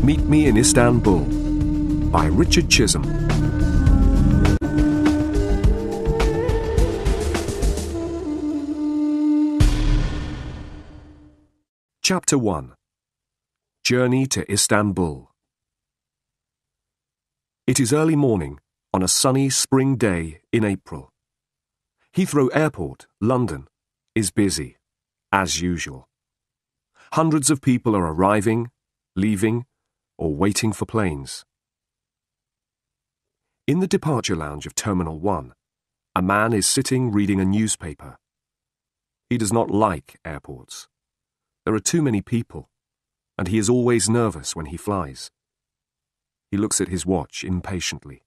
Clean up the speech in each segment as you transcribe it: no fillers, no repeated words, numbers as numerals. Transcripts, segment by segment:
Meet Me in Istanbul by Richard Chisholm. Chapter 1. Journey to Istanbul. It is early morning on a sunny spring day in April. Heathrow Airport, London, is busy, as usual. Hundreds of people are arriving, leaving, or waiting for planes. In the departure lounge of Terminal 1, a man is sitting reading a newspaper. He does not like airports. There are too many people, and he is always nervous when he flies. He looks at his watch impatiently.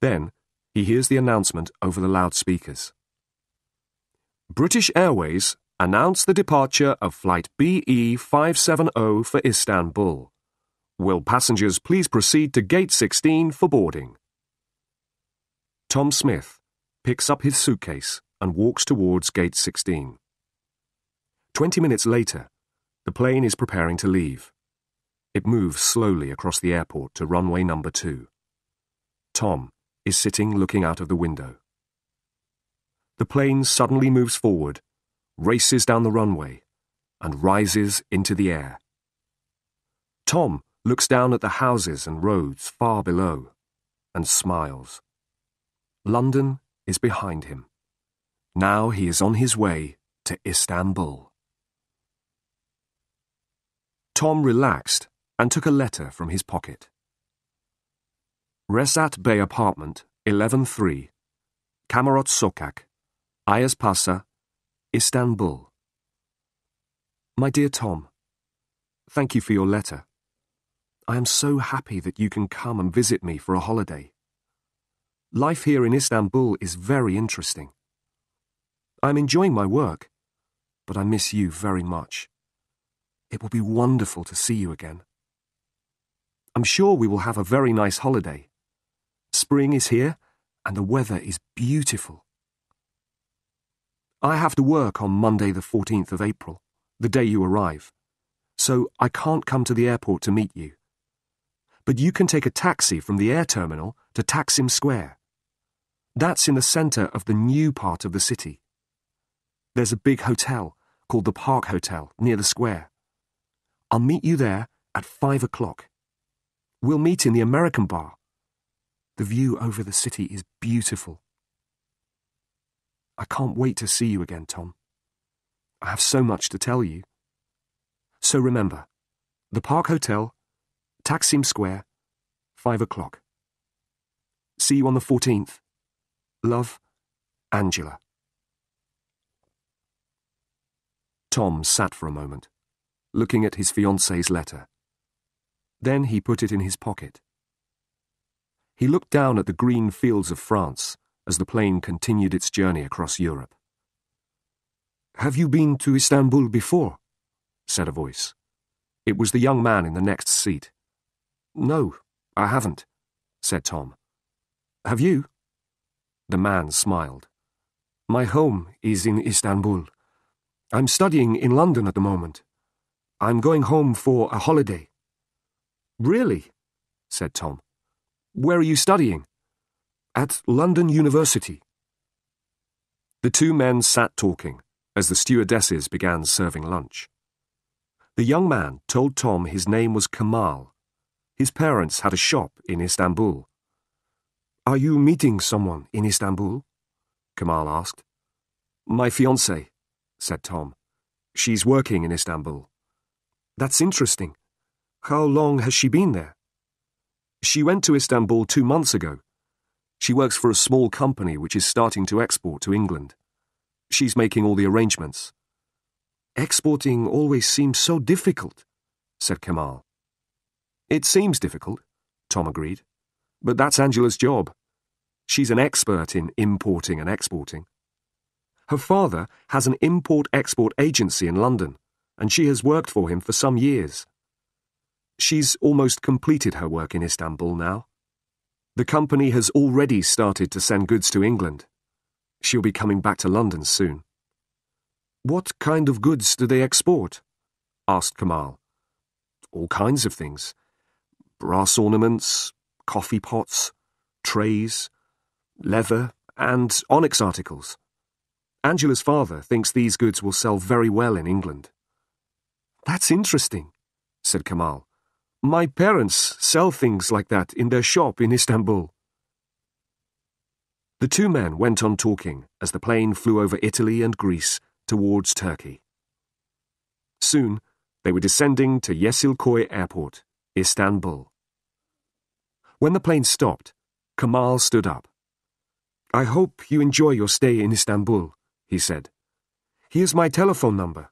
Then, he hears the announcement over the loudspeakers. British Airways announce the departure of Flight BE 570 for Istanbul. Will passengers please proceed to Gate 16 for boarding? Tom Smith picks up his suitcase and walks towards Gate 16. 20 minutes later, the plane is preparing to leave. It moves slowly across the airport to runway number 2. Tom is sitting looking out of the window. The plane suddenly moves forward, races down the runway, and rises into the air. Tom looks down at the houses and roads far below and smiles. London is behind him. Now he is on his way to Istanbul. Tom relaxed and took a letter from his pocket. Resat Bey Apartment, 11-3, Kamarot Sokak, Ayazpasa, Istanbul. My dear Tom, thank you for your letter. I am so happy that you can come and visit me for a holiday. Life here in Istanbul is very interesting. I am enjoying my work, but I miss you very much. It will be wonderful to see you again. I'm sure we will have a very nice holiday. Spring is here, and the weather is beautiful. I have to work on Monday the 14th of April, the day you arrive, so I can't come to the airport to meet you. But you can take a taxi from the air terminal to Taksim Square. That's in the centre of the new part of the city. There's a big hotel called the Park Hotel near the square. I'll meet you there at 5 o'clock. We'll meet in the American bar. The view over the city is beautiful. I can't wait to see you again, Tom. I have so much to tell you. So remember, the Park Hotel, Taksim Square, 5 o'clock. See you on the 14th. Love, Angela. Tom sat for a moment, looking at his fiancée's letter. Then he put it in his pocket. He looked down at the green fields of France as the plane continued its journey across Europe. "Have you been to Istanbul before?" said a voice. It was the young man in the next seat. "No, I haven't," said Tom. "Have you?" The man smiled. "My home is in Istanbul. I'm studying in London at the moment. I'm going home for a holiday." "Really?" said Tom. "Where are you studying?" "At London University." The two men sat talking as the stewardesses began serving lunch. The young man told Tom his name was Kamal. His parents had a shop in Istanbul. "Are you meeting someone in Istanbul?" Kamal asked. "My fiancée," said Tom. "She's working in Istanbul." "That's interesting. How long has she been there?" "She went to Istanbul 2 months ago. She works for a small company which is starting to export to England. She's making all the arrangements." "Exporting always seems so difficult," said Kamal. "It seems difficult," Tom agreed. "But that's Angela's job. She's an expert in importing and exporting. Her father has an import-export agency in London, and she has worked for him for some years. She's almost completed her work in Istanbul now. The company has already started to send goods to England. She'll be coming back to London soon." "What kind of goods do they export?" asked Kamal. "All kinds of things. brass ornaments, coffee pots, trays, leather, and onyx articles. Angela's father thinks these goods will sell very well in England. That's interesting, said Kamal. My parents sell things like that in their shop in Istanbul. The two men went on talking as the plane flew over Italy and Greece towards Turkey. Soon, they were descending to Yeşilköy Airport, Istanbul. When the plane stopped, Kamal stood up. I hope you enjoy your stay in Istanbul, he said. Here's my telephone number.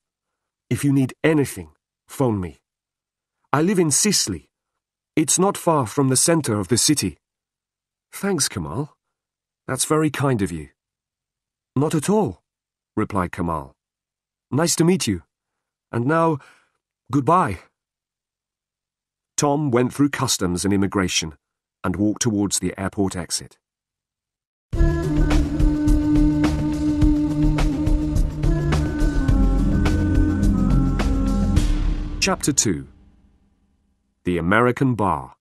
If you need anything, phone me. I live in Sicily. It's not far from the center of the city. Thanks, Kamal. That's very kind of you. Not at all, replied Kamal. Nice to meet you. And now, goodbye. Tom went through customs and immigration and walked towards the airport exit. Chapter 2. The American Bar.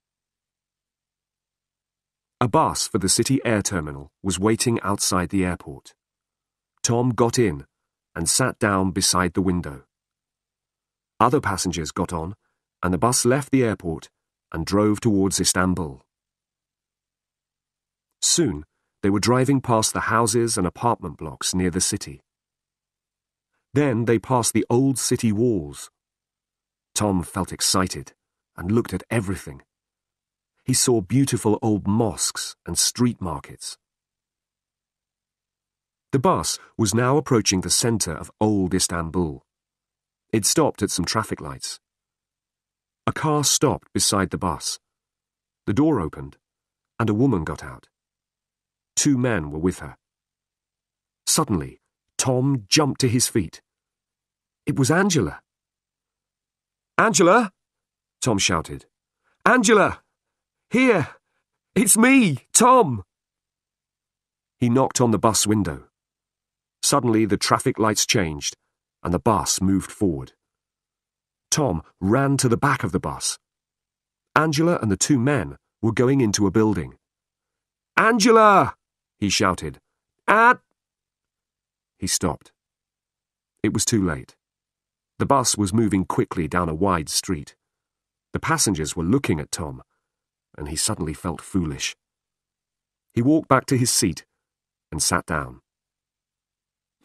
A bus for the city air terminal was waiting outside the airport. Tom got in and sat down beside the window. Other passengers got on, and the bus left the airport and drove towards Istanbul. Soon, they were driving past the houses and apartment blocks near the city. Then they passed the old city walls. Tom felt excited and looked at everything. He saw beautiful old mosques and street markets. The bus was now approaching the center of old Istanbul. It stopped at some traffic lights. A car stopped beside the bus. The door opened, and a woman got out. Two men were with her. Suddenly, Tom jumped to his feet. It was Angela. Angela! Tom shouted. Angela! Here! It's me, Tom! He knocked on the bus window. Suddenly, the traffic lights changed, and the bus moved forward. Tom ran to the back of the bus. Angela and the two men were going into a building. Angela! He shouted. He stopped. It was too late. The bus was moving quickly down a wide street. The passengers were looking at Tom, and he suddenly felt foolish. He walked back to his seat and sat down.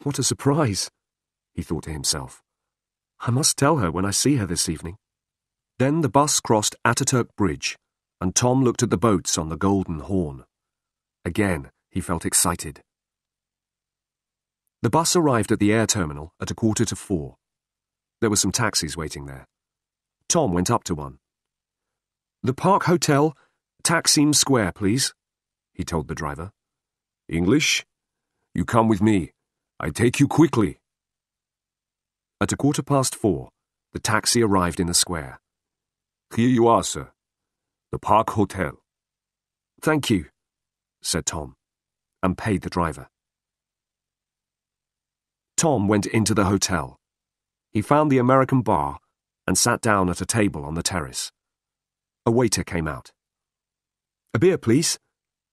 What a surprise, he thought to himself. I must tell her when I see her this evening. Then the bus crossed Ataturk Bridge, and Tom looked at the boats on the Golden Horn. Again, he felt excited. The bus arrived at the air terminal at 4:15. There were some taxis waiting there. Tom went up to one. The Park Hotel, Taksim Square, please, he told the driver. English? You come with me. I take you quickly. At 4:15, the taxi arrived in the square. Here you are, sir. The Park Hotel. Thank you, said Tom, and paid the driver. Tom went into the hotel. He found the American bar and sat down at a table on the terrace. A waiter came out. A beer, please,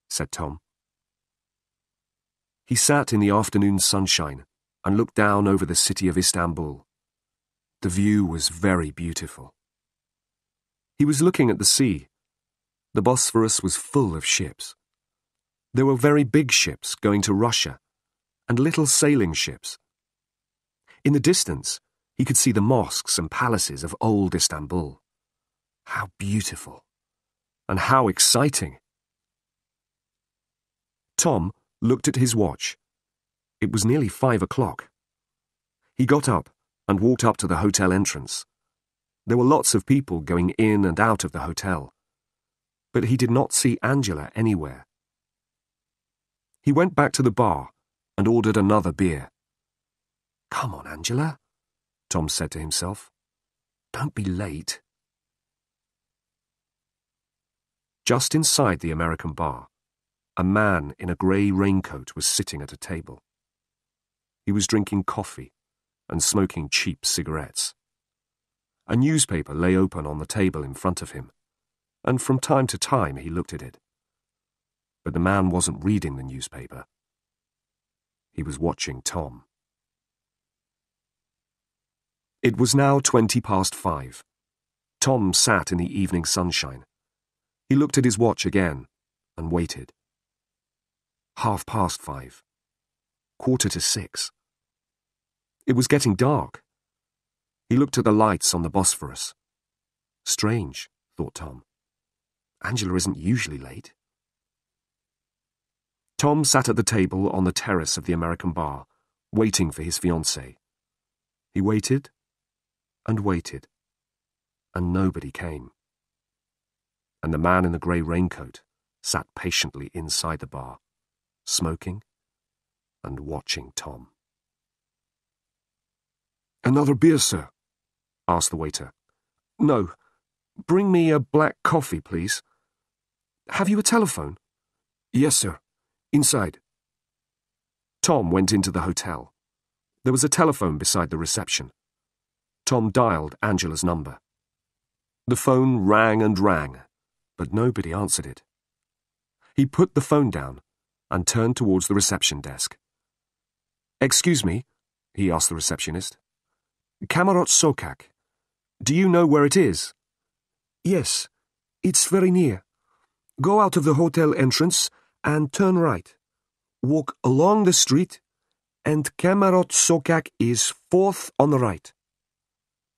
said Tom. He sat in the afternoon sunshine and looked down over the city of Istanbul. The view was very beautiful. He was looking at the sea. The Bosphorus was full of ships. There were very big ships going to Russia, and little sailing ships. In the distance, he could see the mosques and palaces of old Istanbul. How beautiful, and how exciting! Tom looked at his watch. It was nearly 5 o'clock. He got up and walked up to the hotel entrance. There were lots of people going in and out of the hotel, but he did not see Angela anywhere. He went back to the bar and ordered another beer. Come on, Angela, Tom said to himself. Don't be late. Just inside the American bar, a man in a grey raincoat was sitting at a table. He was drinking coffee and smoking cheap cigarettes. A newspaper lay open on the table in front of him. and from time to time he looked at it. But the man wasn't reading the newspaper. He was watching Tom. It was now 5:20. Tom sat in the evening sunshine. He looked at his watch again and waited. 5:30. 5:45. It was getting dark. He looked at the lights on the Bosphorus. Strange, thought Tom. Angela isn't usually late. Tom sat at the table on the terrace of the American bar, waiting for his fiancée. He waited and waited, and nobody came. And the man in the grey raincoat sat patiently inside the bar, smoking and watching Tom. "Another beer, sir?" asked the waiter. "No. Bring me a black coffee, please." "Have you a telephone?" "Yes, sir. Inside." Tom went into the hotel. There was a telephone beside the reception. Tom dialed Angela's number. The phone rang and rang, but nobody answered it. He put the phone down and turned towards the reception desk. "Excuse me," he asked the receptionist. "Kamarot Sokak. Do you know where it is?" "Yes, it's very near. Go out of the hotel entrance and turn right. Walk along the street, and Kamarot Sokak is 4th on the right."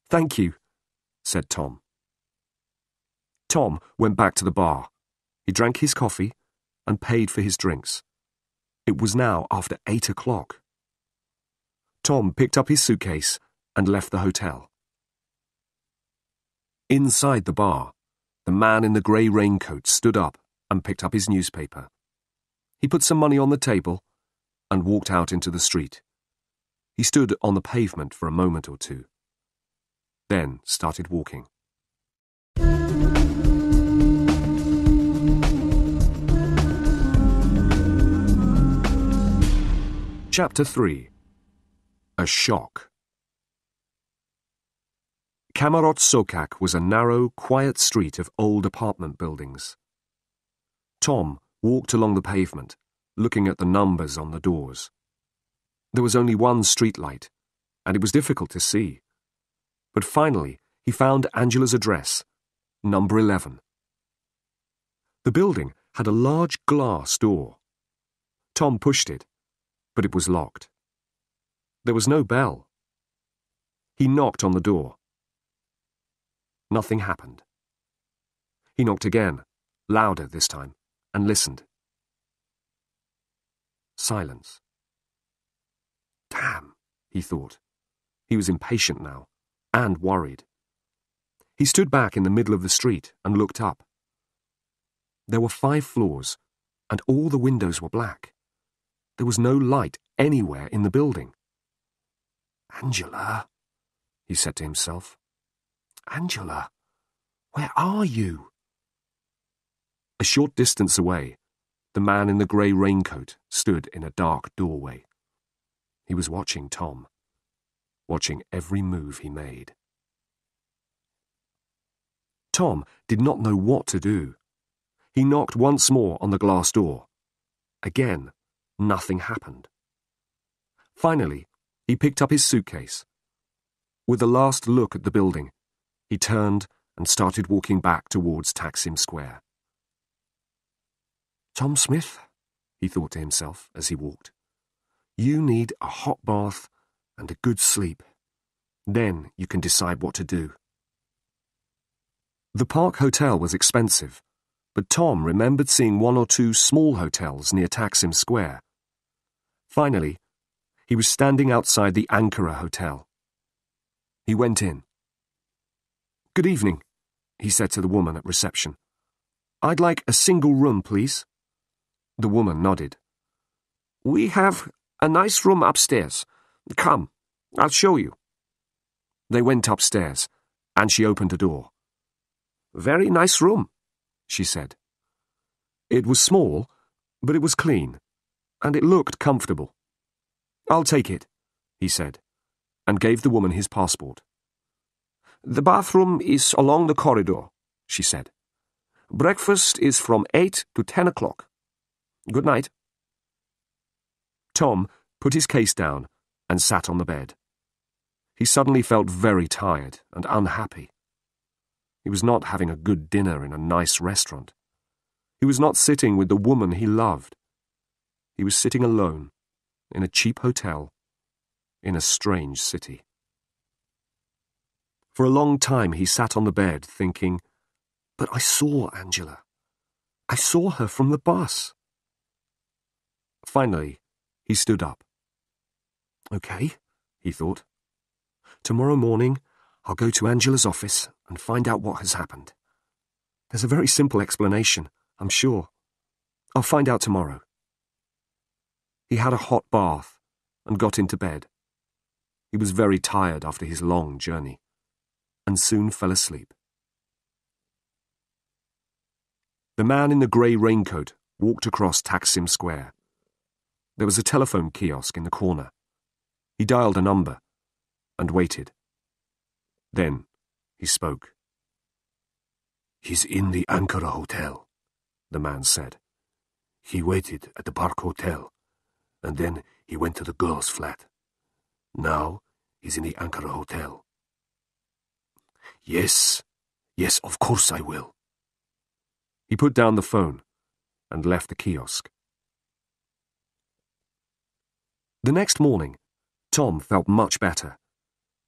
"Thank you," said Tom. Tom went back to the bar. He drank his coffee and paid for his drinks. It was now after 8 o'clock. Tom picked up his suitcase and left the hotel. Inside the bar, the man in the grey raincoat stood up and picked up his newspaper. He put some money on the table and walked out into the street. He stood on the pavement for a moment or two, then started walking. Chapter 3. A Shock. Kamarot Sokak was a narrow, quiet street of old apartment buildings. Tom walked along the pavement, looking at the numbers on the doors. There was only one streetlight, and it was difficult to see. But finally, he found Angela's address, number 11. The building had a large glass door. Tom pushed it, but it was locked. There was no bell. He knocked on the door. Nothing happened. He knocked again, louder this time, and listened. Silence. Damn, he thought. He was impatient now, and worried. He stood back in the middle of the street and looked up. There were 5 floors, and all the windows were black. There was no light anywhere in the building. "Angela," he said to himself. "Angela, where are you?" A short distance away, the man in the grey raincoat stood in a dark doorway. He was watching Tom, watching every move he made. Tom did not know what to do. He knocked once more on the glass door. Again, nothing happened. Finally, he picked up his suitcase. With a last look at the building, he turned and started walking back towards Taksim Square. "Tom Smith," he thought to himself as he walked, "you need a hot bath and a good sleep. Then you can decide what to do." The Park Hotel was expensive, but Tom remembered seeing 1 or 2 small hotels near Taksim Square. Finally, he was standing outside the Ankara Hotel. He went in. "Good evening," he said to the woman at reception. "I'd like a single room, please." The woman nodded. "We have a nice room upstairs. Come, I'll show you." They went upstairs, and she opened a door. "Very nice room," she said. It was small, but it was clean, and it looked comfortable. "I'll take it," he said, and gave the woman his passport. "The bathroom is along the corridor," she said. Breakfast is from 8 to 10 o'clock. Good night. Tom put his case down and sat on the bed. He suddenly felt very tired and unhappy. He was not having a good dinner in a nice restaurant. He was not sitting with the woman he loved. He was sitting alone, in a cheap hotel, in a strange city. For a long time he sat on the bed thinking, "But I saw Angela. I saw her from the bus." Finally, he stood up. "Okay," he thought. "Tomorrow morning, I'll go to Angela's office and find out what has happened. There's a very simple explanation, I'm sure. I'll find out tomorrow." He had a hot bath and got into bed. He was very tired after his long journey, and soon fell asleep. The man in the grey raincoat walked across Taksim Square. There was a telephone kiosk in the corner. He dialed a number and waited. Then he spoke. "He's in the Ankara Hotel," the man said. "He waited at the Park Hotel, and then he went to the girl's flat. Now he's in the Ankara Hotel." Yes, of course I will." He put down the phone and left the kiosk. The next morning, Tom felt much better.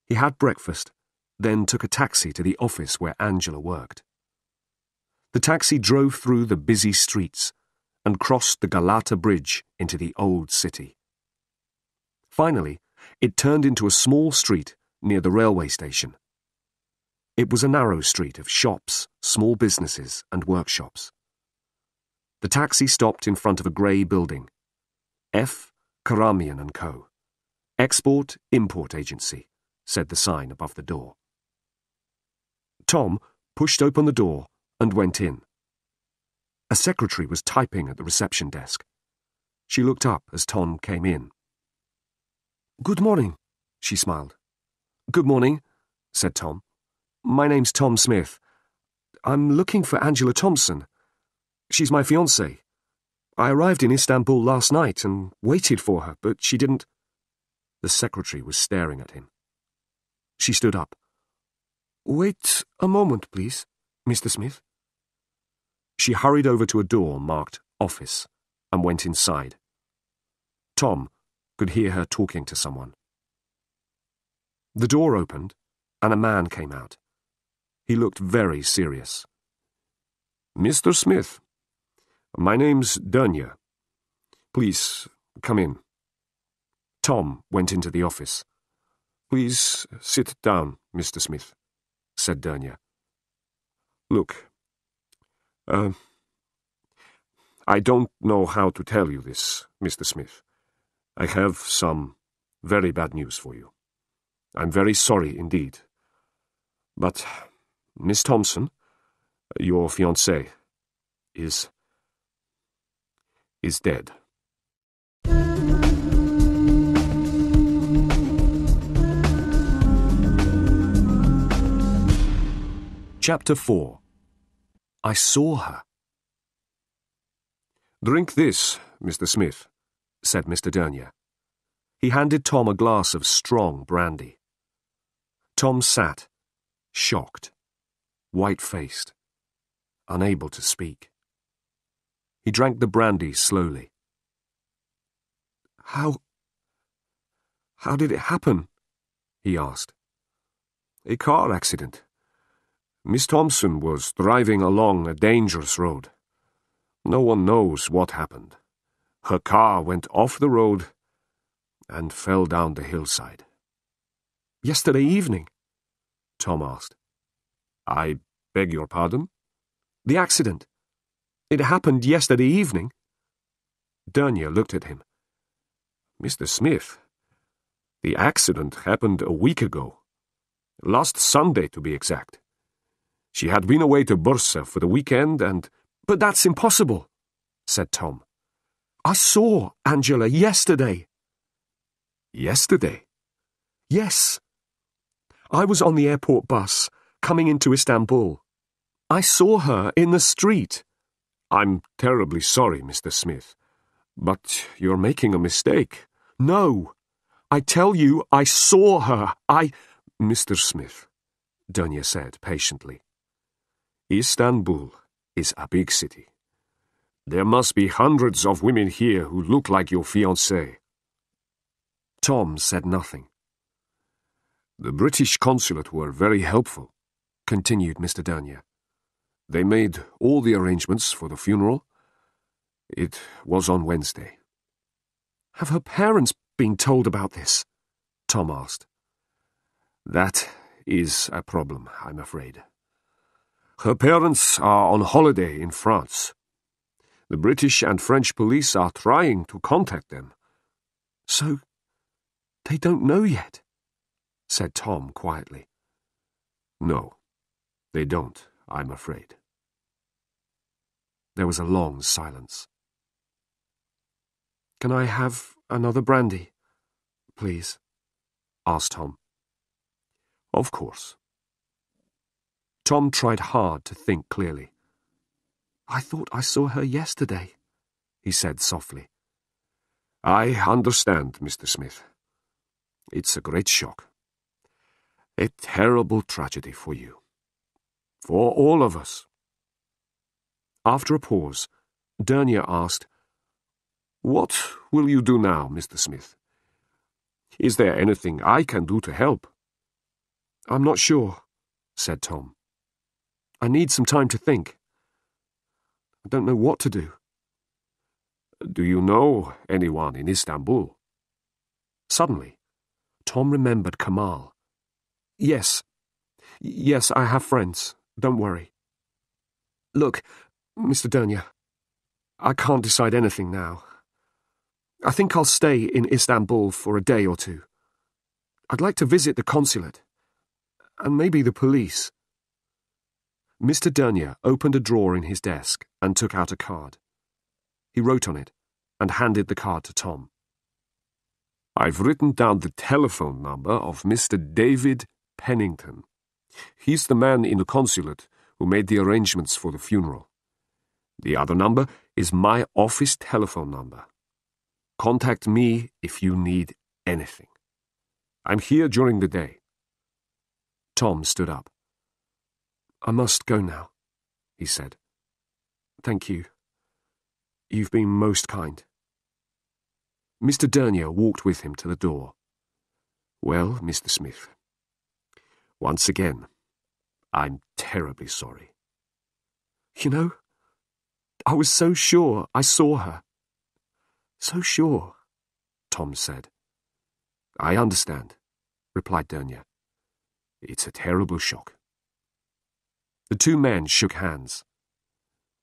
He had breakfast, then took a taxi to the office where Angela worked. The taxi drove through the busy streets and crossed the Galata Bridge into the old city. Finally, it turned into a small street near the railway station. It was a narrow street of shops, small businesses, and workshops. The taxi stopped in front of a grey building. F. Karamian & Co. Export-Import Agency, said the sign above the door. Tom pushed open the door and went in. A secretary was typing at the reception desk. She looked up as Tom came in. "Good morning," she smiled. "Good morning," said Tom. "My name's Tom Smith. I'm looking for Angela Thompson. She's my fiancée. I arrived in Istanbul last night and waited for her, but she didn't—" The secretary was staring at him. She stood up. "Wait a moment, please, Mr. Smith." She hurried over to a door marked Office and went inside. Tom could hear her talking to someone. The door opened and a man came out. He looked very serious. "Mr. Smith, my name's Dunya. Please, come in." Tom went into the office. "Please sit down, Mr. Smith," said Dunya. "Look, I don't know how to tell you this, Mr. Smith. I have some very bad news for you. I'm very sorry indeed. But Miss Thompson, your fiancée, is dead." Chapter 4. I saw her. "Drink this, Mr. Smith," said Mr. Dunya. He handed Tom a glass of strong brandy. Tom sat, shocked, white-faced, unable to speak. He drank the brandy slowly. How did it happen?" he asked. "A car accident. Miss Thompson was driving along a dangerous road. No one knows what happened. Her car went off the road and fell down the hillside." "Yesterday evening?" Tom asked. "I beg your pardon?" "The accident. It happened yesterday evening?" Dunya looked at him. "Mr. Smith, the accident happened a week ago. Last Sunday, to be exact. She had been away to Bursa for the weekend and—" "But that's impossible," said Tom. "I saw Angela yesterday." "Yesterday?" "Yes. I was on the airport bus, coming into Istanbul. I saw her in the street. I'm terribly sorry, Mr. Smith, but you're making a mistake. No, I tell you, I saw her. Mr. Smith, Dunya said patiently. Istanbul is a big city. There must be hundreds of women here who look like your fiancée. Tom said nothing. The British consulate were very helpful, continued Mr. Dunya. They made all the arrangements for the funeral. It was on Wednesday. Have her parents been told about this? Tom asked. That is a problem, I'm afraid. Her parents are on holiday in France. The British and French police are trying to contact them. So, they don't know yet, said Tom quietly. No, they don't, I'm afraid. There was a long silence. Can I have another brandy, please? Asked Tom. Of course. Tom tried hard to think clearly. I thought I saw her yesterday, he said softly. I understand, Mr. Smith. It's a great shock. A terrible tragedy for you. For all of us. After a pause, Dunya asked, What will you do now, Mr. Smith? Is there anything I can do to help? I'm not sure, said Tom. I need some time to think. I don't know what to do. Do you know anyone in Istanbul? Suddenly, Tom remembered Kamal. Yes, I have friends. Don't worry. Look, Mr. Dunya, I can't decide anything now. I think I'll stay in Istanbul for a day or two. I'd like to visit the consulate, and maybe the police. Mr. Dunya opened a drawer in his desk and took out a card. He wrote on it and handed the card to Tom. I've written down the telephone number of Mr. David Pennington. He's the man in the consulate who made the arrangements for the funeral. The other number is my office telephone number. Contact me if you need anything. I'm here during the day. Tom stood up. I must go now, he said. Thank you. You've been most kind. Mr. Dunya walked with him to the door. Well, Mr. Smith, once again, I'm terribly sorry. You know, I was so sure I saw her. So sure, Tom said. I understand, replied Dunya. It's a terrible shock. The two men shook hands.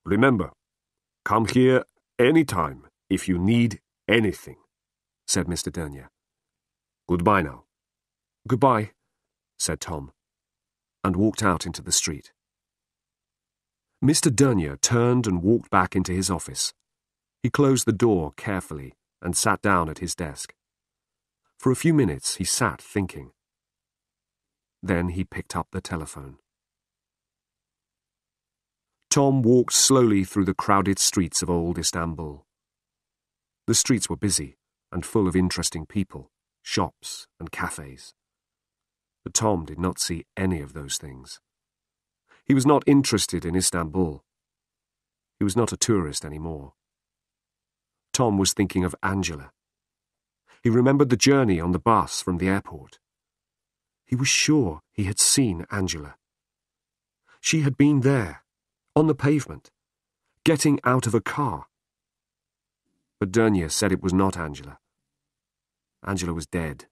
Remember, come here any time if you need anything, said Mr. Dunya. Goodbye now. Goodbye, said Tom, and walked out into the street. Mr. Dunya turned and walked back into his office. He closed the door carefully and sat down at his desk. For a few minutes he sat thinking. Then he picked up the telephone. Tom walked slowly through the crowded streets of old Istanbul. The streets were busy and full of interesting people, shops and cafes. But Tom did not see any of those things. He was not interested in Istanbul. He was not a tourist anymore. Tom was thinking of Angela. He remembered the journey on the bus from the airport. He was sure he had seen Angela. She had been there, on the pavement, getting out of a car. But Dunya said it was not Angela. Angela was dead.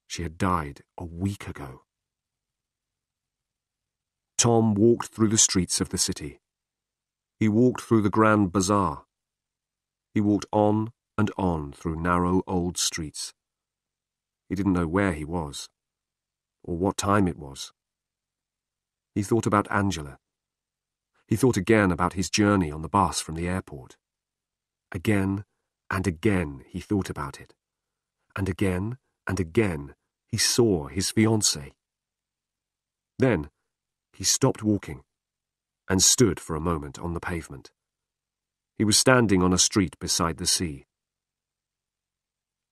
She had died a week ago. Tom walked through the streets of the city. He walked through the Grand Bazaar. He walked on and on through narrow old streets. He didn't know where he was, or what time it was. He thought about Angela. He thought again about his journey on the bus from the airport. Again and again he thought about it. And again he saw his fiancée. Then he stopped walking and stood for a moment on the pavement. He was standing on a street beside the sea.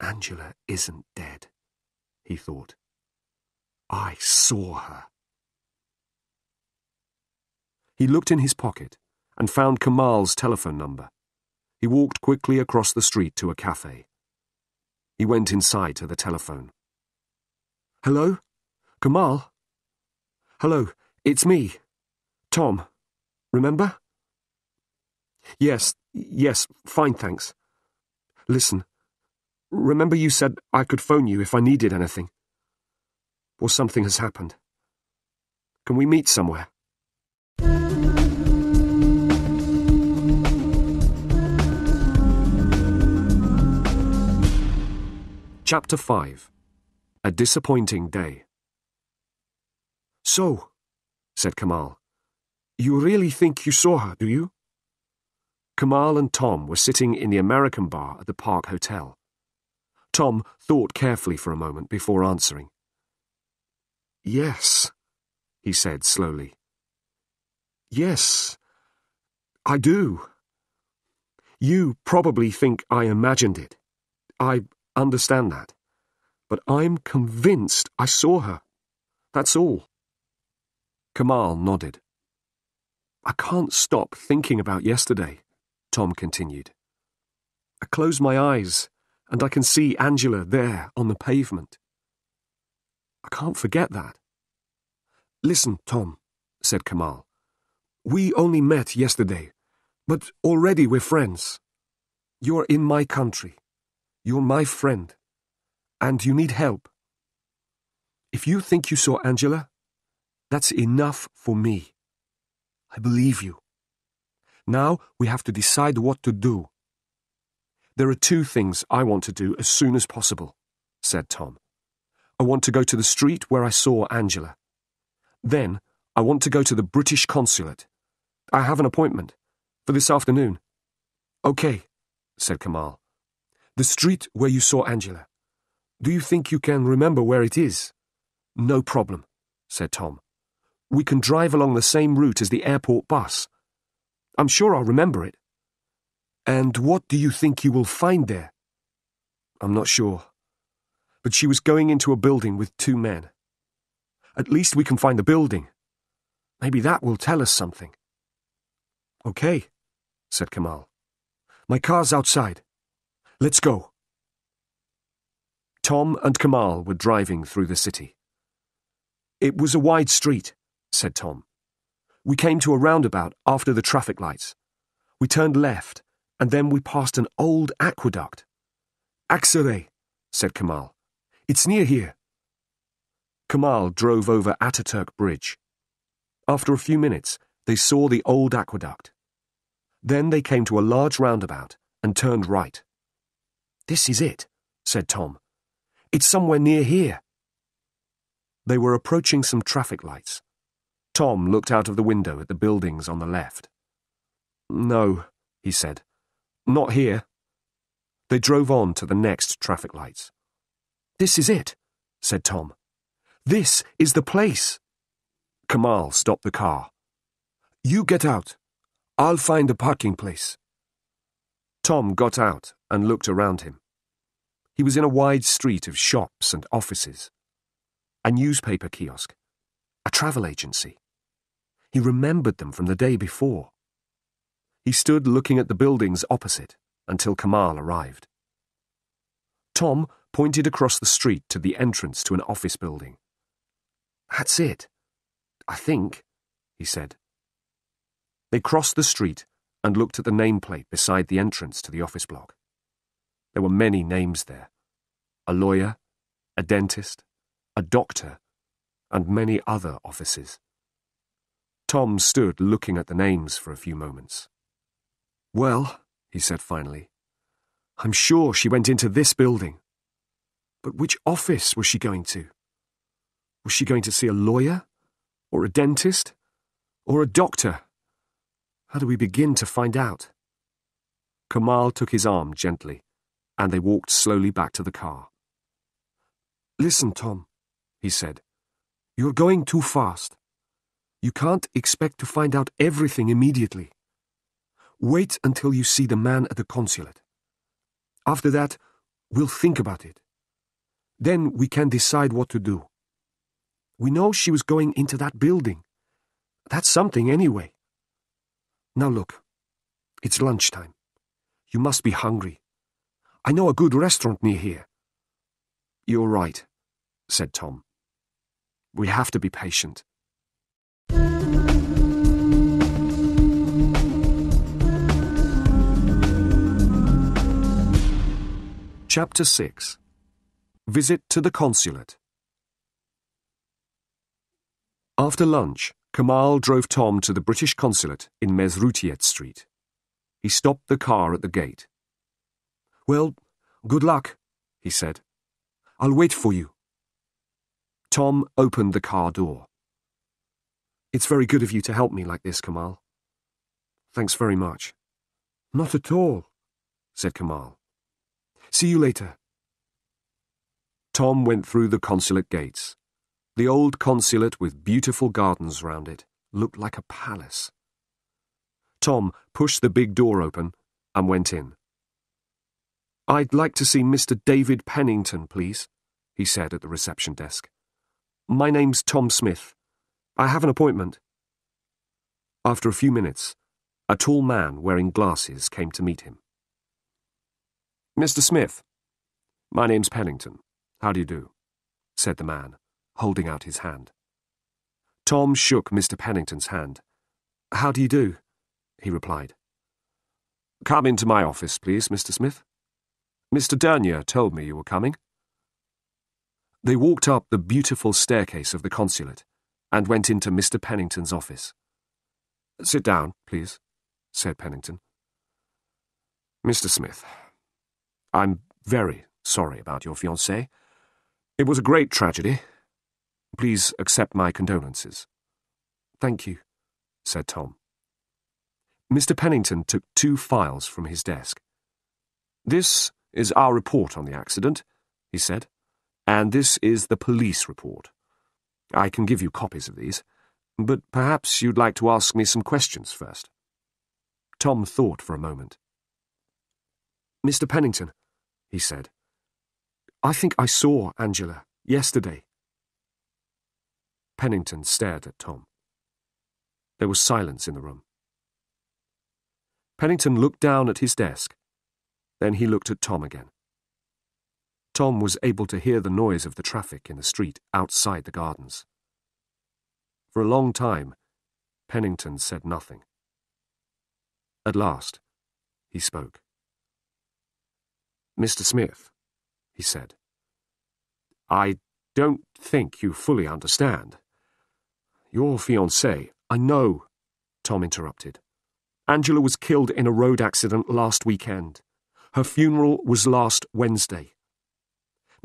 Angela isn't dead, he thought. I saw her. He looked in his pocket and found Kamal's telephone number. He walked quickly across the street to a cafe. He went inside to the telephone. Hello? Kamal? Hello, it's me. Tom. Remember? Yes, fine, thanks. Listen, remember you said I could phone you if I needed anything? Or something has happened. Can we meet somewhere? Chapter 5. A Disappointing Day. So, said Kamal, you really think you saw her, do you? Kamal and Tom were sitting in the American bar at the Park Hotel. Tom thought carefully for a moment before answering. Yes, he said slowly. Yes, I do. You probably think I imagined it. I understand that. But I'm convinced I saw her. That's all. Kamal nodded. I can't stop thinking about yesterday, Tom continued. I close my eyes and I can see Angela there on the pavement. I can't forget that. Listen, Tom, said Kamal. We only met yesterday, but already we're friends. You're in my country. You're my friend. And you need help. If you think you saw Angela, that's enough for me. I believe you. Now we have to decide what to do. There are two things I want to do as soon as possible, said Tom. I want to go to the street where I saw Angela. Then I want to go to the British consulate. I have an appointment for this afternoon. Okay, said Kamal. The street where you saw Angela. Do you think you can remember where it is? No problem, said Tom. We can drive along the same route as the airport bus. I'm sure I'll remember it. And what do you think you will find there? I'm not sure. But she was going into a building with two men. At least we can find the building. Maybe that will tell us something. Okay, said Kamal. My car's outside. Let's go. Tom and Kamal were driving through the city. It was a wide street, said Tom. We came to a roundabout after the traffic lights. We turned left, and then we passed an old aqueduct. Aksaray, said Kamal. It's near here. Kamal drove over Ataturk Bridge. After a few minutes, they saw the old aqueduct. Then they came to a large roundabout and turned right. This is it, said Tom. It's somewhere near here. They were approaching some traffic lights. Tom looked out of the window at the buildings on the left. No, he said. Not here. They drove on to the next traffic lights. This is it, said Tom. This is the place. Kamal stopped the car. You get out. I'll find a parking place. Tom got out and looked around him. He was in a wide street of shops and offices. A newspaper kiosk. A travel agency. He remembered them from the day before. He stood looking at the buildings opposite until Kamal arrived. Tom pointed across the street to the entrance to an office building. That's it, I think, he said. They crossed the street and looked at the nameplate beside the entrance to the office block. There were many names there. A lawyer, a dentist, a doctor, and many other offices. Tom stood looking at the names for a few moments. Well, he said finally, I'm sure she went into this building. But which office was she going to? Was she going to see a lawyer? Or a dentist? Or a doctor? How do we begin to find out? Kamal took his arm gently, and they walked slowly back to the car. Listen, Tom, he said. You're going too fast. You can't expect to find out everything immediately. Wait until you see the man at the consulate. After that, we'll think about it. Then we can decide what to do. We know she was going into that building. That's something anyway. Now look, it's lunchtime. You must be hungry. I know a good restaurant near here. You're right, said Tom. We have to be patient. Chapter 6. Visit to the Consulate. After lunch, Kamal drove Tom to the British Consulate in Mesrutiet Street. He stopped the car at the gate. Well, good luck, he said. I'll wait for you. Tom opened the car door. It's very good of you to help me like this, Kamal. Thanks very much. Not at all, said Kamal. See you later. Tom went through the consulate gates. The old consulate with beautiful gardens round it looked like a palace. Tom pushed the big door open and went in. I'd like to see Mr. David Pennington, please, he said at the reception desk. My name's Tom Smith. I have an appointment. After a few minutes, a tall man wearing glasses came to meet him. Mr. Smith, my name's Pennington. How do you do? Said the man, holding out his hand. Tom shook Mr. Pennington's hand. How do you do? He replied. Come into my office, please, Mr. Smith. Mr. Dernier told me you were coming. They walked up the beautiful staircase of the consulate and went into Mr. Pennington's office. Sit down, please, said Pennington. Mr. Smith, I'm very sorry about your fiancée. It was a great tragedy. Please accept my condolences. Thank you, said Tom. Mr. Pennington took 2 files from his desk. This is our report on the accident, he said, and this is the police report. I can give you copies of these, but perhaps you'd like to ask me some questions first. Tom thought for a moment. Mr. Pennington, he said, I think I saw Angela yesterday. Pennington stared at Tom. There was silence in the room. Pennington looked down at his desk. Then he looked at Tom again. Tom was able to hear the noise of the traffic in the street outside the gardens. For a long time, Pennington said nothing. At last, he spoke. Mr. Smith, he said, I don't think you fully understand. Your fiancée— I know, Tom interrupted. Angela was killed in a road accident last weekend. Her funeral was last Wednesday.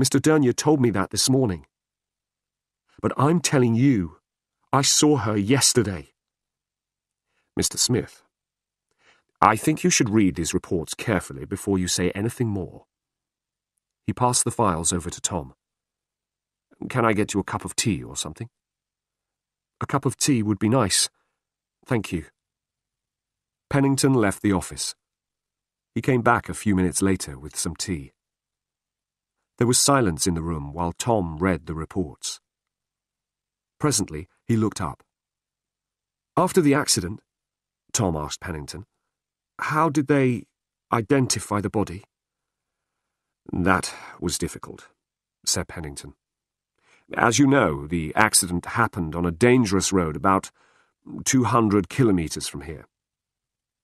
Mr. Dernier told me that this morning. But I'm telling you, I saw her yesterday. Mr. Smith, I think you should read these reports carefully before you say anything more. He passed the files over to Tom. Can I get you a cup of tea or something? A cup of tea would be nice. Thank you. Pennington left the office. He came back a few minutes later with some tea. There was silence in the room while Tom read the reports. Presently, he looked up. After the accident, Tom asked Pennington, how did they identify the body? That was difficult, said Pennington. As you know, the accident happened on a dangerous road about 200 kilometers from here.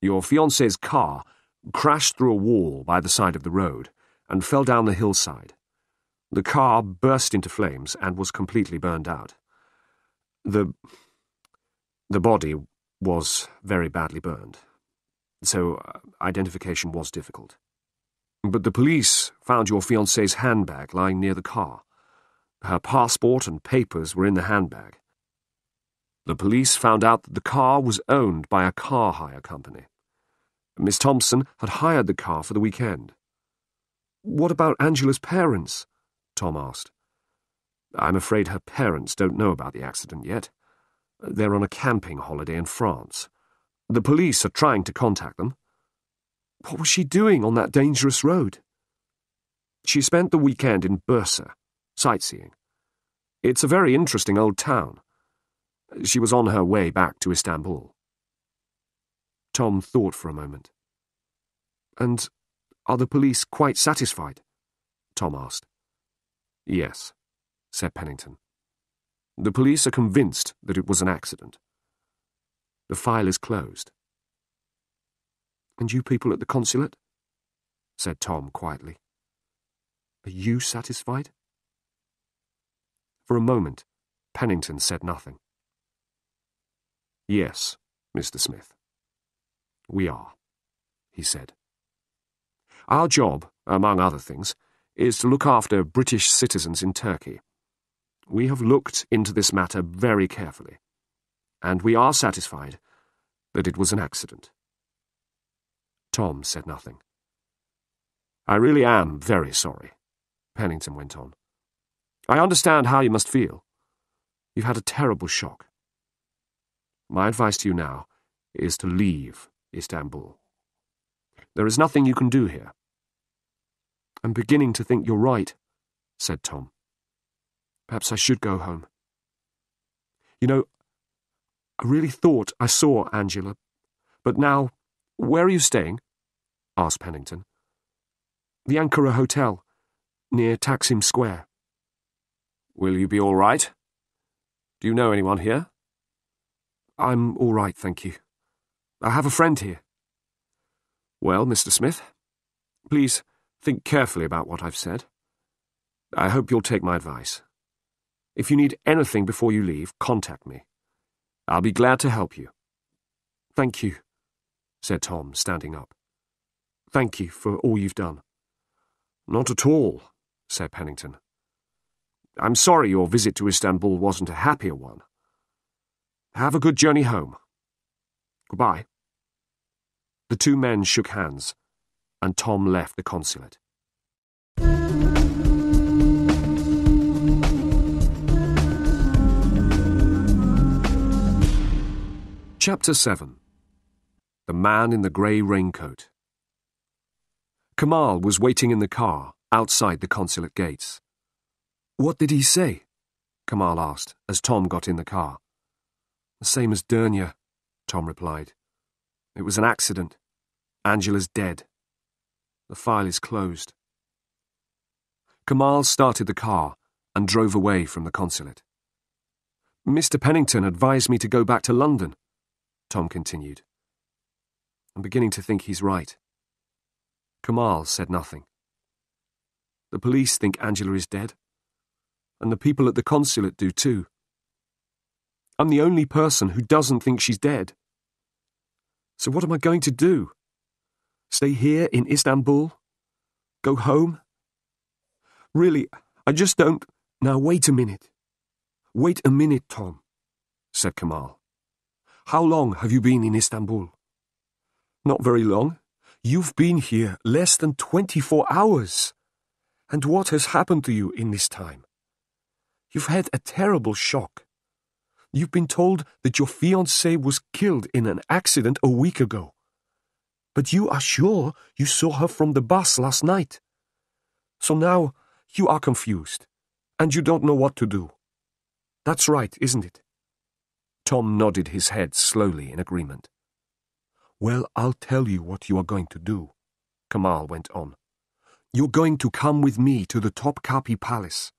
Your fiancé's car crashed through a wall by the side of the road and fell down the hillside. The car burst into flames and was completely burned out. The body was very badly burned, so identification was difficult. But the police found your fiancé's handbag lying near the car. Her passport and papers were in the handbag. The police found out that the car was owned by a car hire company. Miss Thompson had hired the car for the weekend. What about Angela's parents? Tom asked. I'm afraid her parents don't know about the accident yet. They're on a camping holiday in France. The police are trying to contact them. What was she doing on that dangerous road? She spent the weekend in Bursa, sightseeing. It's a very interesting old town. She was on her way back to Istanbul. Tom thought for a moment. And are the police quite satisfied? Tom asked. Yes, said Pennington. The police are convinced that it was an accident. The file is closed. And you people at the consulate? Said Tom quietly. Are you satisfied? For a moment, Pennington said nothing. Yes, Mr. Smith. We are, he said. Our job, among other things, is to look after British citizens in Turkey. We have looked into this matter very carefully, and we are satisfied that it was an accident. Tom said nothing. I really am very sorry, Pennington went on. I understand how you must feel. You've had a terrible shock. My advice to you now is to leave Istanbul. There is nothing you can do here. I'm beginning to think you're right, said Tom. Perhaps I should go home. You know, I really thought I saw Angela, but now, where are you staying? Asked Pennington. The Ankara Hotel, near Taksim Square. Will you be all right? Do you know anyone here? I'm all right, thank you. I have a friend here. Well, Mr. Smith, please think carefully about what I've said. I hope you'll take my advice. If you need anything before you leave, contact me. I'll be glad to help you. Thank you, said Tom, standing up. Thank you for all you've done. Not at all, said Pennington. I'm sorry your visit to Istanbul wasn't a happier one. Have a good journey home. Goodbye. The two men shook hands, and Tom left the consulate. Chapter 7. The Man in the Grey Raincoat. Kamal was waiting in the car outside the consulate gates. What did he say? Kamal asked as Tom got in the car. The same as Dernia, Tom replied. It was an accident. Angela's dead. The file is closed. Kamal started the car and drove away from the consulate. Mr. Pennington advised me to go back to London, Tom continued. I'm beginning to think he's right. Kamal said nothing. The police think Angela is dead, and the people at the consulate do too. I'm the only person who doesn't think she's dead. So what am I going to do? Stay here in Istanbul? Go home? Really, I just don't... Now wait a minute. Wait a minute, Tom, said Kamal. How long have you been in Istanbul? Not very long. You've been here less than 24 hours. And what has happened to you in this time? You've had a terrible shock. You've been told that your fiancée was killed in an accident a week ago. But you are sure you saw her from the bus last night. So now you are confused, and you don't know what to do. That's right, isn't it? Tom nodded his head slowly in agreement. Well, I'll tell you what you are going to do, Kamal went on. You're going to come with me to the Topkapi Palace.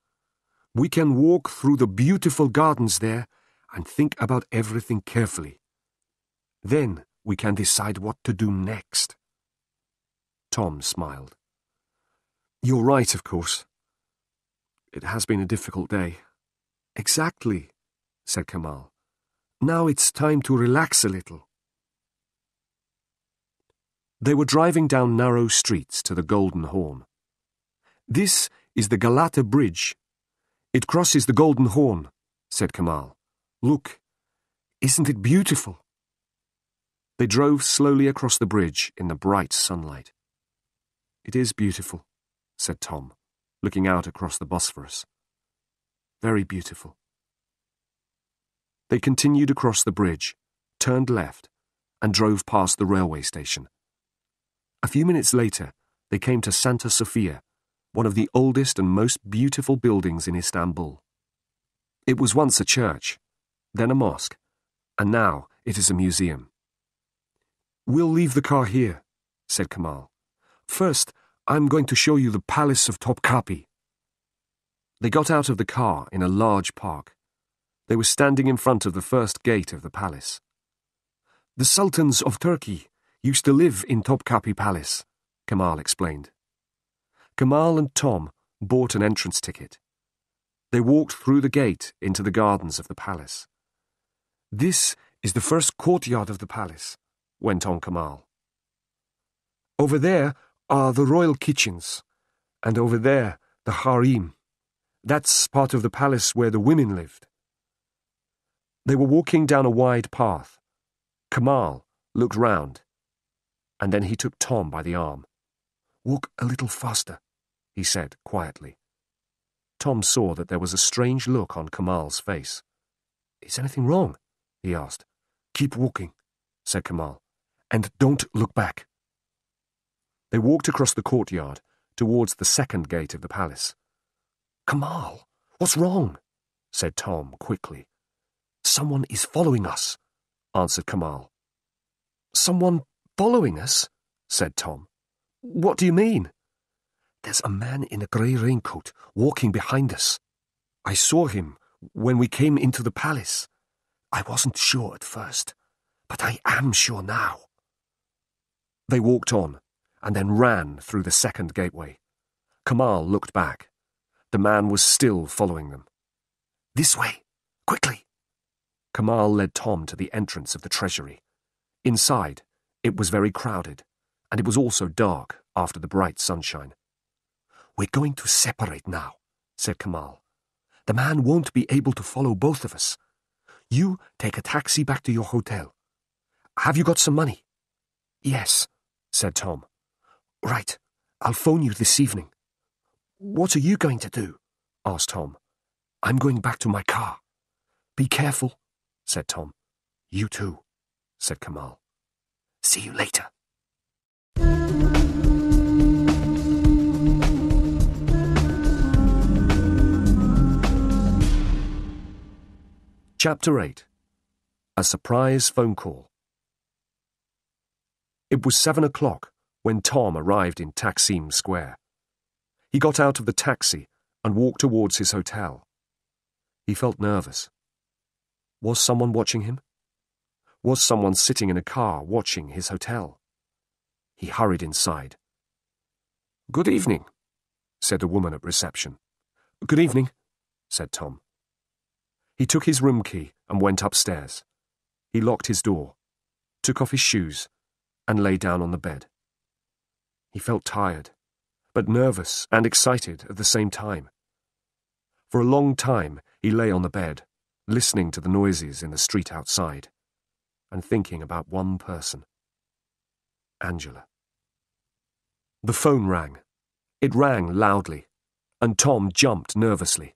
We can walk through the beautiful gardens there and think about everything carefully. Then we can decide what to do next. Tom smiled. You're right, of course. It has been a difficult day. Exactly, said Kamal. Now it's time to relax a little. They were driving down narrow streets to the Golden Horn. This is the Galata Bridge. It crosses the Golden Horn, said Kamal. Look, isn't it beautiful? They drove slowly across the bridge in the bright sunlight. It is beautiful, said Tom, looking out across the Bosphorus. Very beautiful. They continued across the bridge, turned left, and drove past the railway station. A few minutes later, they came to Santa Sofia, one of the oldest and most beautiful buildings in Istanbul. It was once a church, then a mosque, and now it is a museum. "We'll leave the car here," said Kemal. "First, I'm going to show you the Palace of Topkapi." They got out of the car in a large park. They were standing in front of the first gate of the palace. "The Sultans of Turkey used to live in Topkapi Palace," Kemal explained. Kemal and Tom bought an entrance ticket. They walked through the gate into the gardens of the palace. "This is the first courtyard of the palace," went on Kemal. "Over there are the royal kitchens, and over there the harem. That's part of the palace where the women lived." They were walking down a wide path. Kemal looked round, and then he took Tom by the arm. "Walk a little faster," he said quietly. Tom saw that there was a strange look on Kemal's face. "Is anything wrong?" he asked. "Keep walking," said Kemal, "and don't look back." They walked across the courtyard towards the second gate of the palace. "Kemal, what's wrong?" said Tom quickly. "Someone is following us," answered Kemal. "Someone following us?" said Tom. "What do you mean?" "There's a man in a grey raincoat walking behind us. I saw him when we came into the palace. I wasn't sure at first, but I am sure now." They walked on, and then ran through the second gateway. Kemal looked back. The man was still following them. "This way, quickly!" Kemal led Tom to the entrance of the treasury. Inside, it was very crowded, and it was also dark after the bright sunshine. "We're going to separate now," said Kemal. "The man won't be able to follow both of us. You take a taxi back to your hotel. Have you got some money?" "Yes," said Tom. "Right, I'll phone you this evening." "What are you going to do?" asked Tom. "I'm going back to my car." "Be careful," said Tom. "You too," said Kemal. "See you later." Chapter 8. A Surprise Phone Call. It was 7 o'clock when Tom arrived in Taksim Square. He got out of the taxi and walked towards his hotel. He felt nervous. Was someone watching him? Was someone sitting in a car watching his hotel? He hurried inside. "Good evening," said the woman at reception. "Good evening," said Tom. He took his room key and went upstairs. He locked his door, took off his shoes, and lay down on the bed. He felt tired, but nervous and excited at the same time. For a long time he lay on the bed, listening to the noises in the street outside, and thinking about one person. Angela. The phone rang. It rang loudly, and Tom jumped nervously.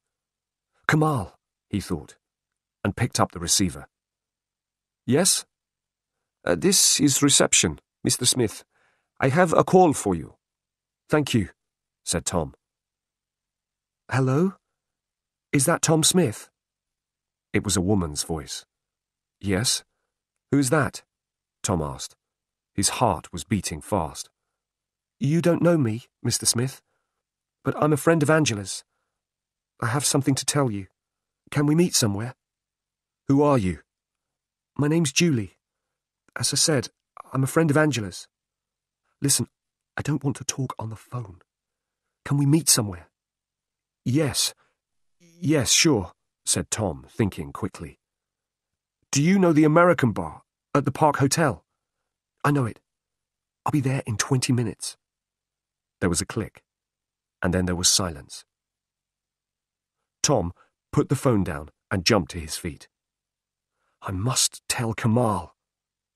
"Kemal," he thought, and picked up the receiver. "Yes? This is reception, Mr. Smith. I have a call for you." "Thank you," said Tom. "Hello? Is that Tom Smith?" It was a woman's voice. "Yes? Who's that?" Tom asked. His heart was beating fast. "You don't know me, Mr. Smith, but I'm a friend of Angela's. I have something to tell you. Can we meet somewhere?" "Who are you?" "My name's Julie. As I said, I'm a friend of Angela's. Listen, I don't want to talk on the phone. Can we meet somewhere?" Yes, sure," said Tom, thinking quickly. "Do you know the American bar at the Park Hotel?" "I know it. I'll be there in 20 minutes. There was a click, and then there was silence. Tom put the phone down and jumped to his feet. "I must tell Kemal,"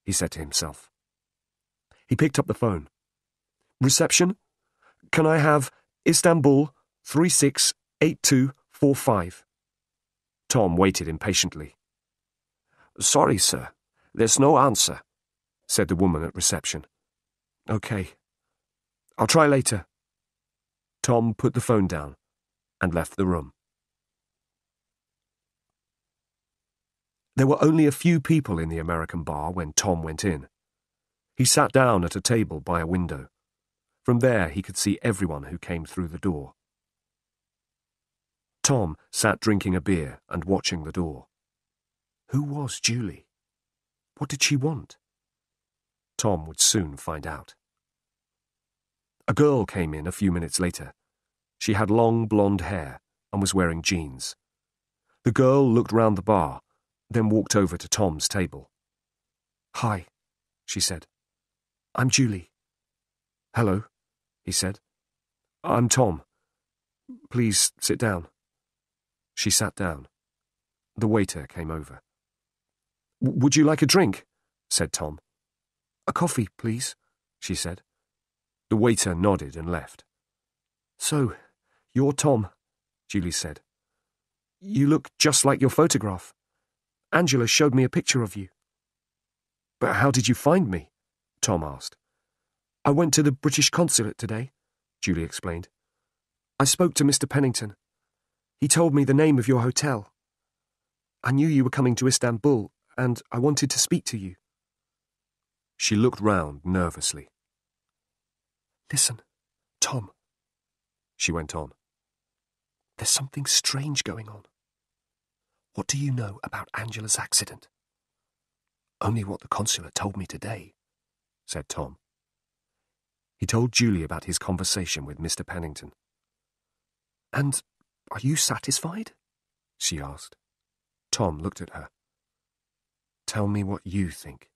he said to himself. He picked up the phone. "Reception? Can I have Istanbul 368245? Tom waited impatiently. Sorry, sir. There's no answer, said the woman at reception. Okay. I'll try later. Tom put the phone down and left the room. There were only a few people in the American bar when Tom went in. He sat down at a table by a window. From there he could see everyone who came through the door. Tom sat drinking a beer and watching the door. Who was Julie? What did she want? Tom would soon find out. A girl came in a few minutes later. She had long blonde hair and was wearing jeans. The girl looked round the bar, then walked over to Tom's table. Hi, she said. I'm Julie. Hello, he said. I'm Tom. Please sit down. She sat down. The waiter came over. Would you like a drink? Said Tom. A coffee, please, she said. The waiter nodded and left. So, you're Tom, Julie said. You look just like your photograph. Angela showed me a picture of you. But how did you find me? Tom asked. I went to the British consulate today, Julie explained. I spoke to Mr. Pennington. He told me the name of your hotel. I knew you were coming to Istanbul, and I wanted to speak to you. She looked round nervously. Listen, Tom, she went on. There's something strange going on. What do you know about Angela's accident? Only what the consulate told me today, said Tom. He told Julie about his conversation with Mr. Pennington. And are you satisfied? She asked. Tom looked at her. Tell me what you think,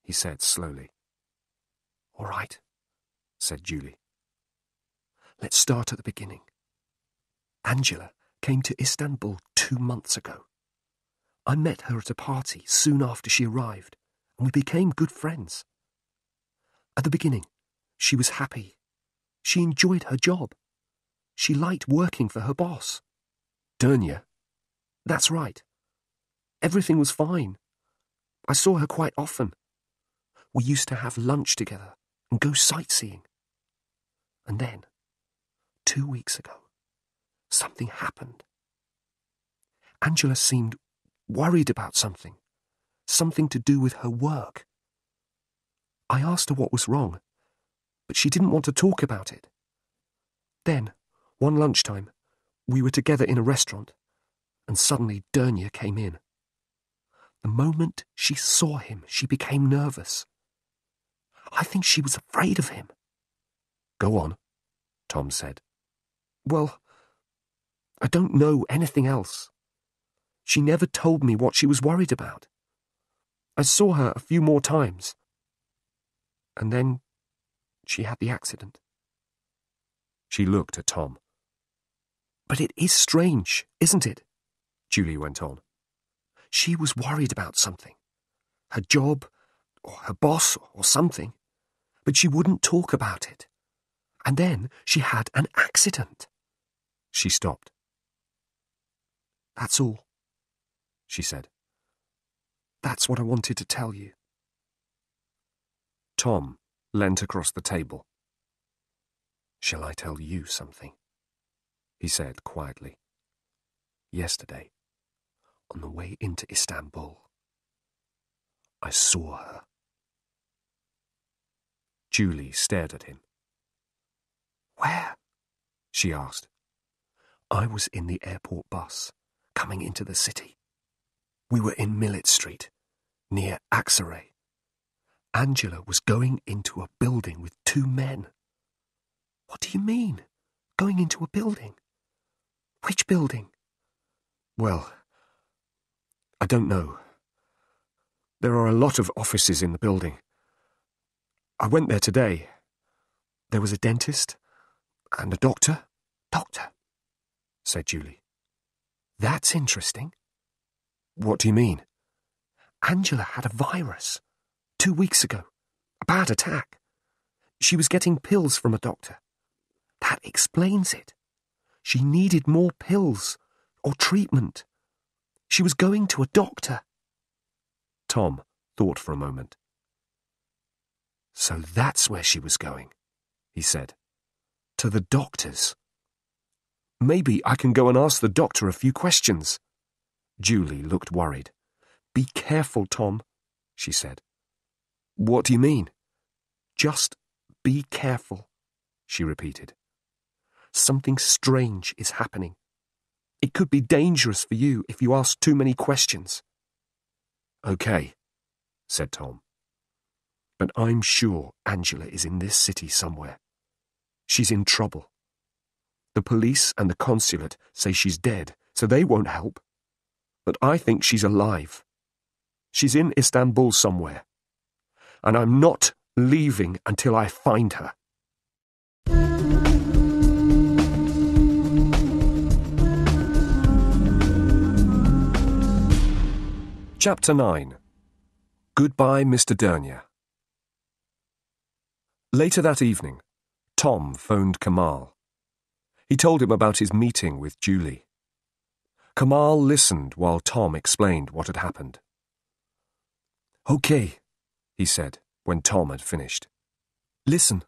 he said slowly. All right, said Julie. Let's start at the beginning. Angela came to Istanbul 2 months ago. I met her at a party soon after she arrived, and we became good friends. At the beginning, she was happy. She enjoyed her job. She liked working for her boss. Dernya? That's right. Everything was fine. I saw her quite often. We used to have lunch together and go sightseeing. And then, 2 weeks ago, something happened. Angela seemed worried about something to do with her work. I asked her what was wrong, but she didn't want to talk about it. Then, one lunchtime, we were together in a restaurant, and suddenly Dernya came in. The moment she saw him, she became nervous. I think she was afraid of him. Go on, Tom said. Well, I don't know anything else. She never told me what she was worried about. I saw her a few more times. And then she had the accident. She looked at Tom. But it is strange, isn't it? Julie went on. She was worried about something. Her job, or her boss, or something. But she wouldn't talk about it. And then she had an accident. She stopped. That's all, she said. That's what I wanted to tell you. Tom leant across the table. Shall I tell you something? He said quietly. Yesterday, on the way into Istanbul, I saw her. Julie stared at him. Where? She asked. I was in the airport bus, coming into the city. We were in Millet Street, near Aksaray. Angela was going into a building with 2 men. What do you mean, going into a building? Which building? Well, I don't know. There are a lot of offices in the building. I went there today. There was a dentist and a doctor. Doctor, said Julie. That's interesting. What do you mean? Angela had a virus 2 weeks ago. A bad attack. She was getting pills from a doctor. That explains it. She needed more pills or treatment. She was going to a doctor. Tom thought for a moment. So that's where she was going, he said. To the doctor's. Maybe I can go and ask the doctor a few questions. Julie looked worried. Be careful, Tom, she said. What do you mean? Just be careful, she repeated. Something strange is happening. It could be dangerous for you if you ask too many questions. Okay, said Tom. But I'm sure Angela is in this city somewhere. She's in trouble. The police and the consulate say she's dead, so they won't help. But I think she's alive. She's in Istanbul somewhere. And I'm not leaving until I find her. Chapter 9. Goodbye, Mr. Dernier. Later that evening, Tom phoned Kamal. He told him about his meeting with Julie. Kamal listened while Tom explained what had happened. Okay, he said when Tom had finished. Listen,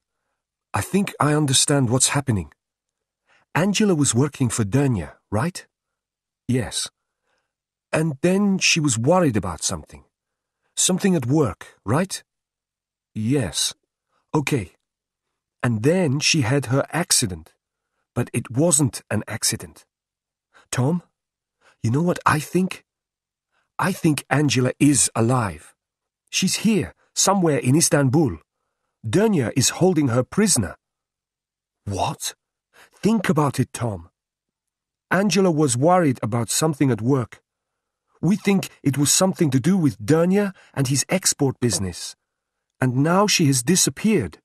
I think I understand what's happening. Angela was working for Dernier, right? Yes. And then she was worried about something. Something at work, right? Yes. Okay. And then she had her accident. But it wasn't an accident. Tom, you know what I think? I think Angela is alive. She's here, somewhere in Istanbul. Dernier is holding her prisoner. What? Think about it, Tom. Angela was worried about something at work. We think it was something to do with Dernier and his export business. And now she has disappeared.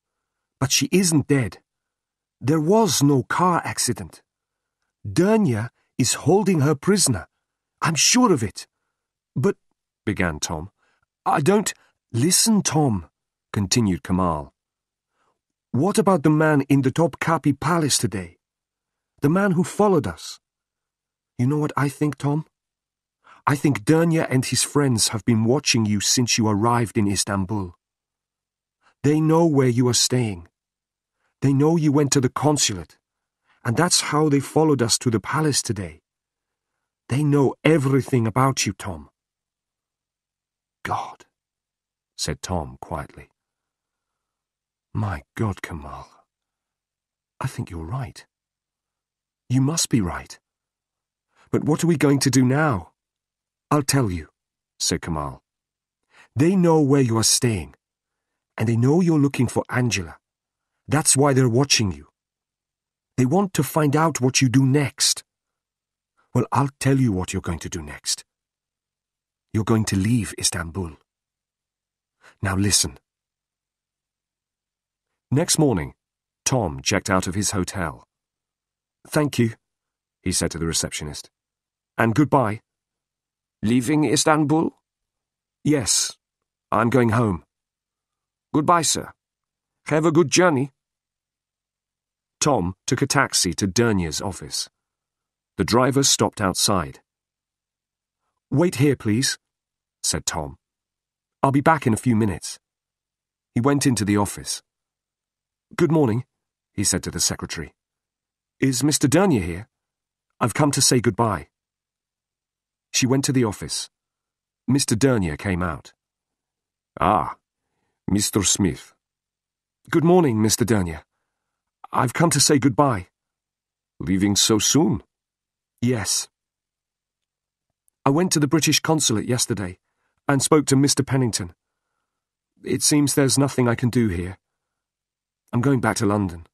But she isn't dead. There was no car accident. Dernier is holding her prisoner. I'm sure of it. But, began Tom, I don't... Listen, Tom, continued Kamal. What about the man in the Topkapi Palace today? The man who followed us? You know what I think, Tom? I think Dernier and his friends have been watching you since you arrived in Istanbul. They know where you are staying. They know you went to the consulate, and that's how they followed us to the palace today. They know everything about you, Tom. God, said Tom quietly. My God, Kamal. I think you're right. You must be right. But what are we going to do now? I'll tell you, said Kamal. They know where you are staying, and they know you're looking for Angela. That's why they're watching you. They want to find out what you do next. Well, I'll tell you what you're going to do next. You're going to leave Istanbul. Now listen. Next morning, Tom checked out of his hotel. Thank you, he said to the receptionist. And goodbye. Leaving Istanbul? Yes, I'm going home. Goodbye, sir. Have a good journey. Tom took a taxi to Dernier's office. The driver stopped outside. Wait here, please, said Tom. I'll be back in a few minutes. He went into the office. Good morning, he said to the secretary. Is Mr. Dernier here? I've come to say goodbye. She went to the office. Mr. Dernier came out. Ah, Mr. Smith. Good morning, Mr. Dernier. I've come to say goodbye. Leaving so soon? Yes. I went to the British consulate yesterday and spoke to Mr. Pennington. It seems there's nothing I can do here. I'm going back to London.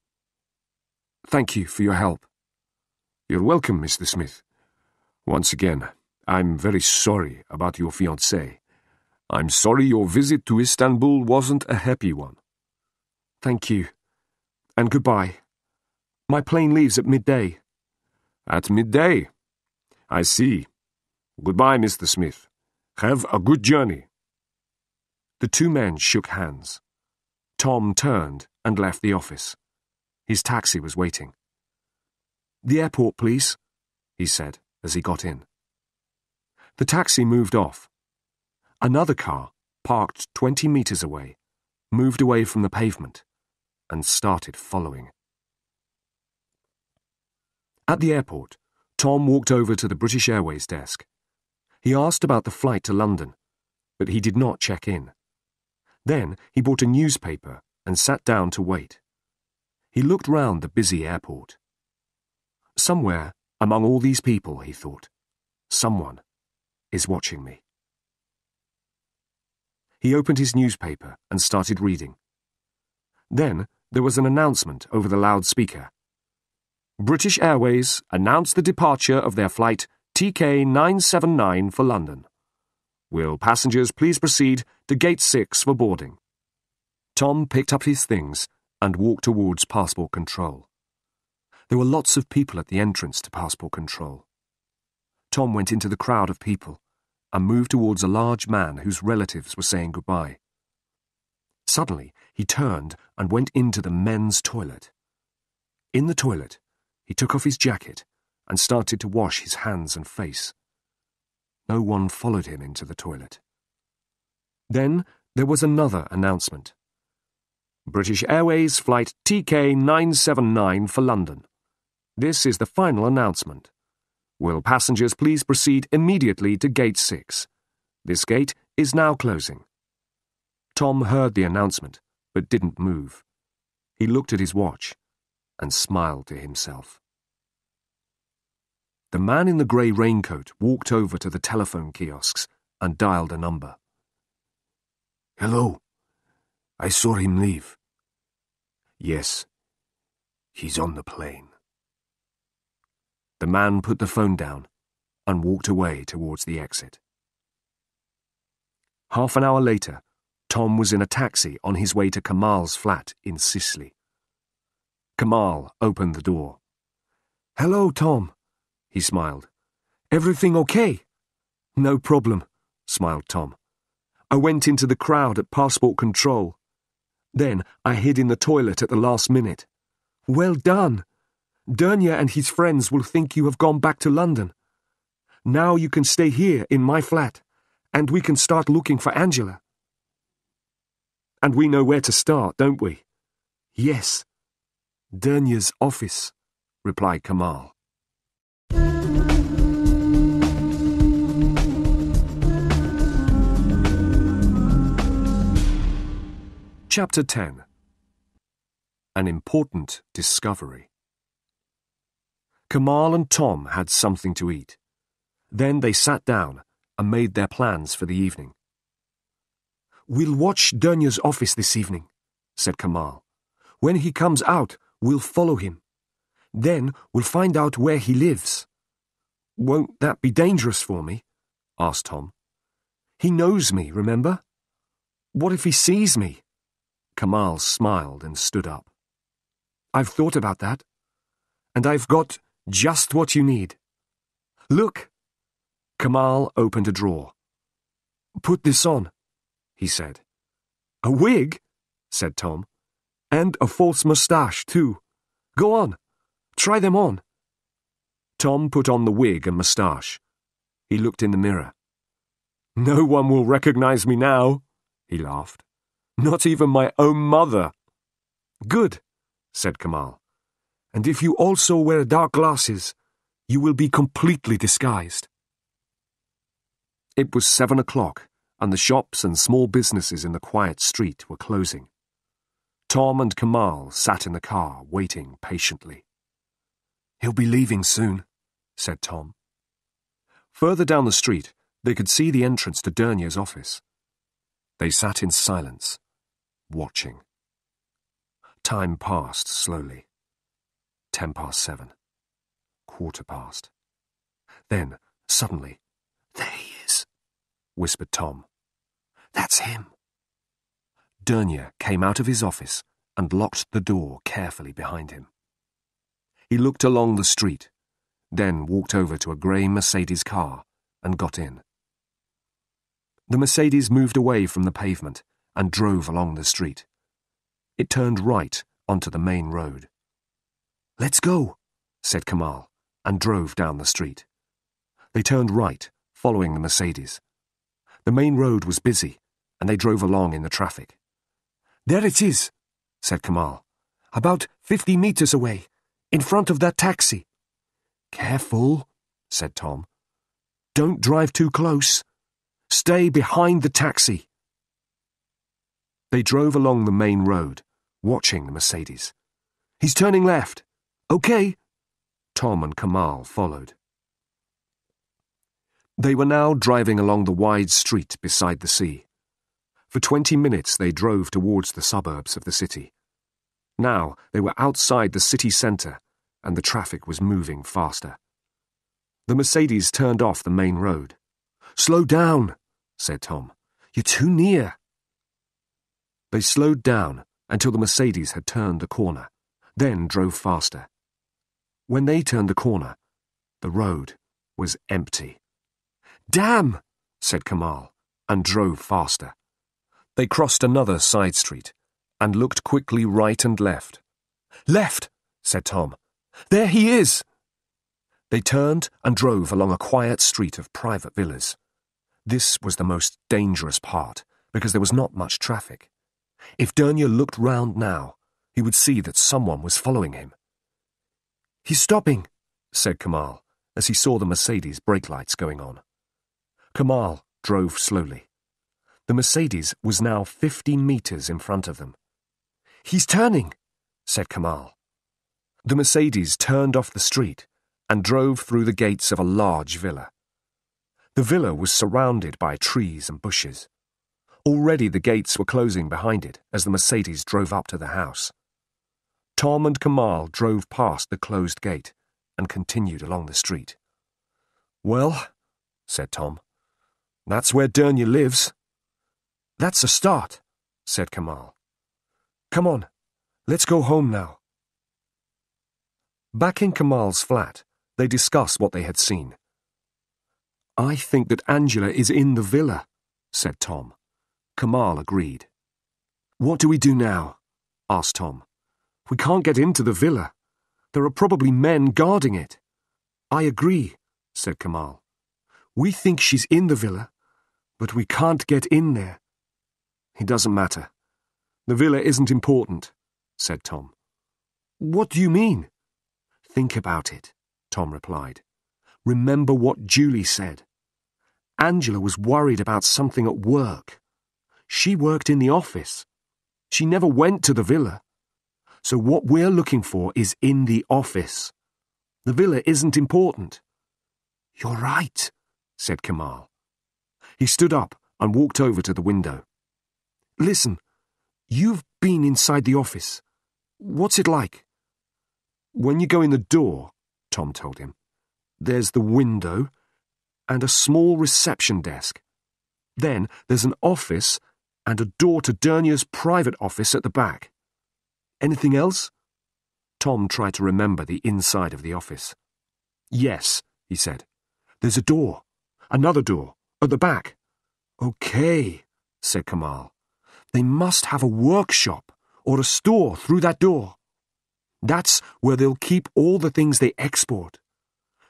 Thank you for your help. You're welcome, Mr. Smith. Once again, I'm very sorry about your fiancée. I'm sorry your visit to Istanbul wasn't a happy one. Thank you. And goodbye. My plane leaves at midday. At midday? I see. Goodbye, Mr. Smith. Have a good journey. The two men shook hands. Tom turned and left the office. His taxi was waiting. The airport, please, he said as he got in. The taxi moved off. Another car, parked 20 meters away, moved away from the pavement and started following. At the airport, Tom walked over to the British Airways desk. He asked about the flight to London, but he did not check in. Then he bought a newspaper and sat down to wait. He looked round the busy airport. Somewhere among all these people, he thought, someone is watching me. He opened his newspaper and started reading. Then there was an announcement over the loudspeaker. British Airways announced the departure of their flight TK979 for London. Will passengers please proceed to Gate 6 for boarding? Tom picked up his things and walked towards passport control. There were lots of people at the entrance to passport control. Tom went into the crowd of people and moved towards a large man whose relatives were saying goodbye. Suddenly, he turned and went into the men's toilet. In the toilet, he took off his jacket and started to wash his hands and face. No one followed him into the toilet. Then there was another announcement. British Airways flight TK979 for London. This is the final announcement. Will passengers please proceed immediately to Gate 6? This gate is now closing. Tom heard the announcement, but didn't move. He looked at his watch and smiled to himself. The man in the grey raincoat walked over to the telephone kiosks and dialed a number. Hello. I saw him leave. Yes, he's on the plane. The man put the phone down and walked away towards the exit. Half an hour later, Tom was in a taxi on his way to Kamal's flat in Sicily. Kamal opened the door. Hello, Tom, he smiled. Everything okay? No problem, smiled Tom. I went into the crowd at passport control. Then I hid in the toilet at the last minute. Well done. Dernier and his friends will think you have gone back to London. Now you can stay here in my flat, and we can start looking for Angela. And we know where to start, don't we? Yes. Dernier's office, replied Kamal. Chapter 10. An important discovery. Kamal and Tom had something to eat. Then they sat down and made their plans for the evening. We'll watch Dernier's office this evening, said Kamal. When he comes out, we'll follow him. Then we'll find out where he lives. Won't that be dangerous for me? Asked Tom. He knows me, remember? What if he sees me? Kamal smiled and stood up. I've thought about that, and I've got just what you need. Look! Kamal opened a drawer. Put this on, he said. A wig? Said Tom. And a false moustache, too. Go on, try them on. Tom put on the wig and moustache. He looked in the mirror. No one will recognize me now, he laughed. Not even my own mother. Good, said Kamal. And if you also wear dark glasses, you will be completely disguised. It was 7 o'clock, and the shops and small businesses in the quiet street were closing. Tom and Kamal sat in the car, waiting patiently. He'll be leaving soon, said Tom. Further down the street, they could see the entrance to Dernier's office. They sat in silence, watching. Time passed slowly. 7:10. 7:15. Then, suddenly, there he is, whispered Tom. That's him. Dernier came out of his office and locked the door carefully behind him. He looked along the street, then walked over to a grey Mercedes car and got in. The Mercedes moved away from the pavement and drove along the street. It turned right onto the main road. Let's go, said Kamal, and drove down the street. They turned right, following the Mercedes. The main road was busy, and they drove along in the traffic. "There it is," said Kamal. "About 50 meters away, in front of that taxi." "Careful," said Tom. "Don't drive too close. Stay behind the taxi." They drove along the main road, watching the Mercedes. "He's turning left." "Okay." Tom and Kamal followed. They were now driving along the wide street beside the sea. For 20 minutes they drove towards the suburbs of the city. Now they were outside the city centre, and the traffic was moving faster. The Mercedes turned off the main road. "Slow down," said Tom. "You're too near." They slowed down until the Mercedes had turned the corner, then drove faster. When they turned the corner, the road was empty. "Damn," said Kamal, and drove faster. They crossed another side street and looked quickly right and left. "Left," said Tom. "There he is." They turned and drove along a quiet street of private villas. This was the most dangerous part, because there was not much traffic. If Dernier looked round now, he would see that someone was following him. "He's stopping," said Kamal, as he saw the Mercedes brake lights going on. Kamal drove slowly. The Mercedes was now 50 meters in front of them. "He's turning," said Kamal. The Mercedes turned off the street and drove through the gates of a large villa. The villa was surrounded by trees and bushes. Already the gates were closing behind it as the Mercedes drove up to the house. Tom and Kamal drove past the closed gate and continued along the street. "Well," said Tom, "that's where Dernier lives." "That's a start," said Kamal. "Come on, let's go home now." Back in Kamal's flat, they discussed what they had seen. "I think that Angela is in the villa," said Tom. Kamal agreed. "What do we do now?" asked Tom. "We can't get into the villa. There are probably men guarding it." "I agree," said Kamal. "We think she's in the villa, but we can't get in there." "It doesn't matter. The villa isn't important," said Tom. "What do you mean?" "Think about it," Tom replied. "Remember what Julie said. Angela was worried about something at work. She worked in the office. She never went to the villa. So what we're looking for is in the office. The villa isn't important." "You're right," said Kamal. He stood up and walked over to the window. "Listen, you've been inside the office. What's it like?" "When you go in the door," Tom told him, "there's the window and a small reception desk. Then there's an office and a door to Dernier's private office at the back. Anything else?" Tom tried to remember the inside of the office. "Yes," he said. "There's a door. Another door. At the back." "Okay," said Kamal. "They must have a workshop or a store through that door. That's where they'll keep all the things they export.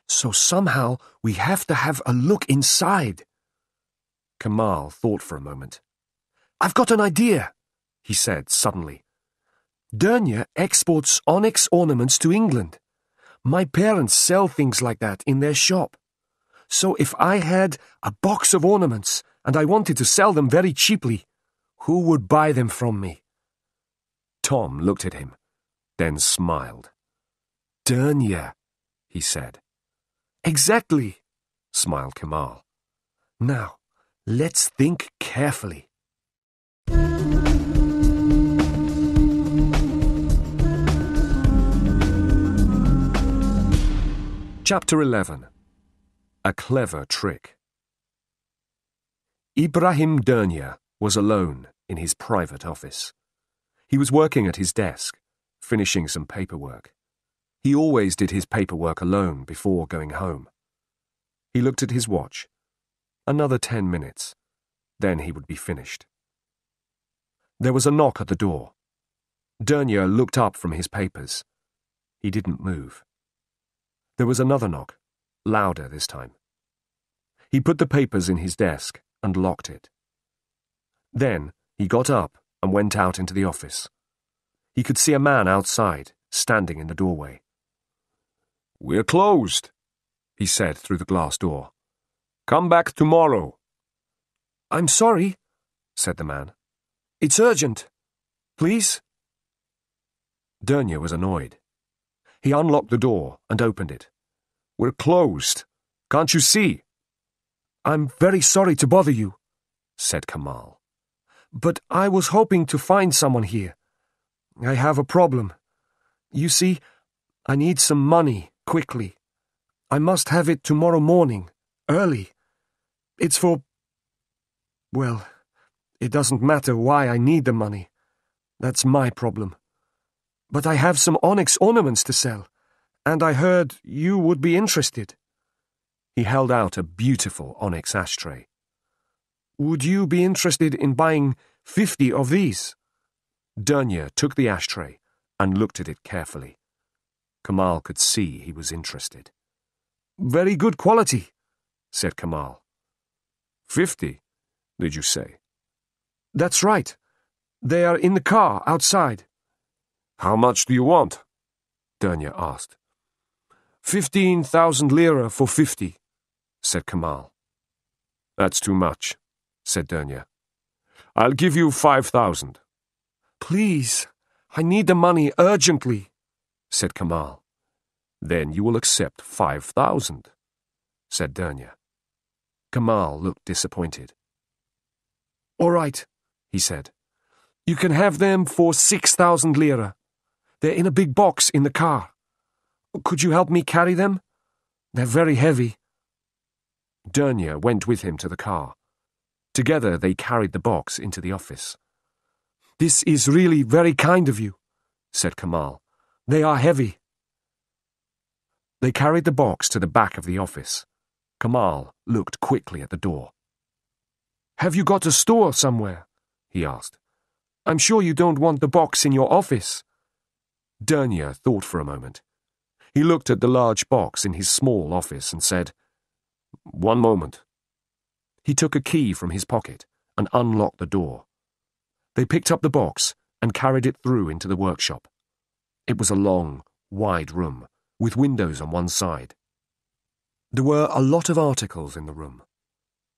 So somehow we have to have a look inside." Kamal thought for a moment. "I've got an idea," he said suddenly. "Dernier exports onyx ornaments to England. My parents sell things like that in their shop. So if I had a box of ornaments and I wanted to sell them very cheaply, who would buy them from me?" Tom looked at him, then smiled. "Dernier," he said. "Exactly," smiled Kamal. "Now, let's think carefully." Chapter 11. A Clever Trick. Ibrahim Dernier was alone in his private office. He was working at his desk, finishing some paperwork. He always did his paperwork alone before going home. He looked at his watch. Another 10 minutes. Then he would be finished. There was a knock at the door. Dernier looked up from his papers. He didn't move. There was another knock, louder this time. He put the papers in his desk and locked it. Then he got up and went out into the office. He could see a man outside, standing in the doorway. "We're closed," he said through the glass door. "Come back tomorrow." "I'm sorry," said the man. "It's urgent. Please?" Dernier was annoyed. He unlocked the door and opened it. "We're closed. Can't you see?" "I'm very sorry to bother you," said Kamal. "but I was hoping to find someone here. I have a problem. You see, I need some money, quickly. I must have it tomorrow morning, early. It's for... Well, it doesn't matter why I need the money. That's my problem. But I have some onyx ornaments to sell, and I heard you would be interested." He held out a beautiful onyx ashtray. "Would you be interested in buying 50 of these?" Dernier took the ashtray and looked at it carefully. Kamal could see he was interested. "Very good quality," said Kamal. 50, did you say? "That's right. They are in the car outside." "How much do you want?" Dernier asked. 15,000 lira for 50, said Kamal. "That's too much," said Dernier. "I'll give you 5,000. "Please, I need the money urgently," said Kamal. "Then you will accept 5,000, said Dernier. Kamal looked disappointed. "All right," he said. "You can have them for 6,000 lira. They're in a big box in the car. Could you help me carry them? They're very heavy." Dernier went with him to the car. Together they carried the box into the office. "This is really very kind of you," said Kamal. "They are heavy." They carried the box to the back of the office. Kamal looked quickly at the door. "Have you got a store somewhere?" he asked. "I'm sure you don't want the box in your office." Dernier thought for a moment. He looked at the large box in his small office and said, "One moment." He took a key from his pocket and unlocked the door. They picked up the box and carried it through into the workshop. It was a long, wide room, with windows on one side. There were a lot of articles in the room.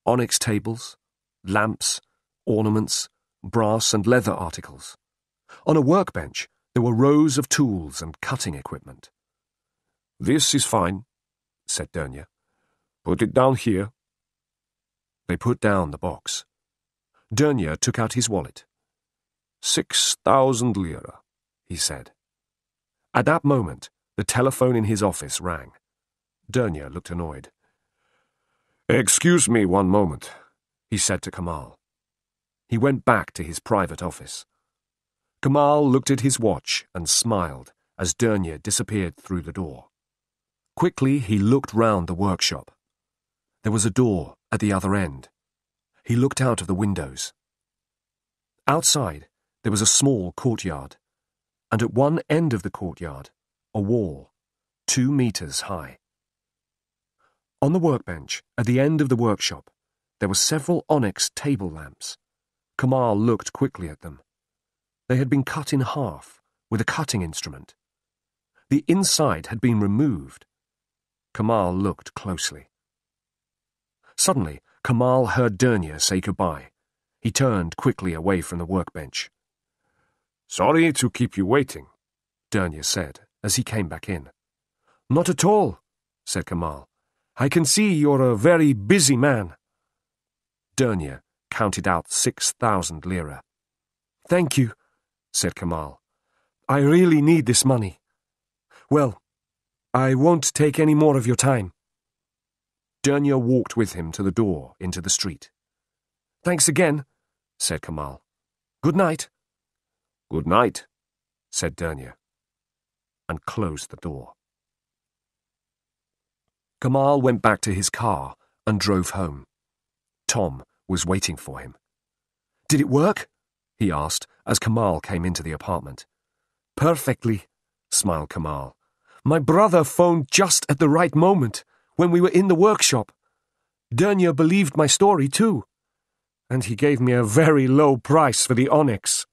Onyx tables, lamps, ornaments, brass and leather articles. On a workbench, there were rows of tools and cutting equipment. "This is fine," said Dernier. "Put it down here." They put down the box. Dernier took out his wallet. 6,000 lira, he said. At that moment, the telephone in his office rang. Dernier looked annoyed. "Excuse me one moment," he said to Kamal. He went back to his private office. Kamal looked at his watch and smiled as Dernier disappeared through the door. Quickly he looked round the workshop. There was a door at the other end. He looked out of the windows. Outside, there was a small courtyard, and at one end of the courtyard, a wall, 2 meters high. On the workbench, at the end of the workshop, there were several onyx table lamps. Kamal looked quickly at them. They had been cut in half with a cutting instrument. The inside had been removed. Kamal looked closely. Suddenly, Kamal heard Dernier say goodbye. He turned quickly away from the workbench. "Sorry to keep you waiting," Dernier said as he came back in. "Not at all," said Kamal. "I can see you're a very busy man." Dernier counted out 6,000 lira. "Thank you," said Kamal. "I really need this money. Well, I won't take any more of your time." Dernier walked with him to the door into the street. "Thanks again," said Kamal. "Good night." "Good night," said Dernier, and closed the door. Kamal went back to his car and drove home. Tom was waiting for him. "Did it work?" he asked as Kamal came into the apartment. "Perfectly," smiled Kamal. "My brother phoned just at the right moment, when we were in the workshop. Dernier believed my story too. and he gave me a very low price for the onyx.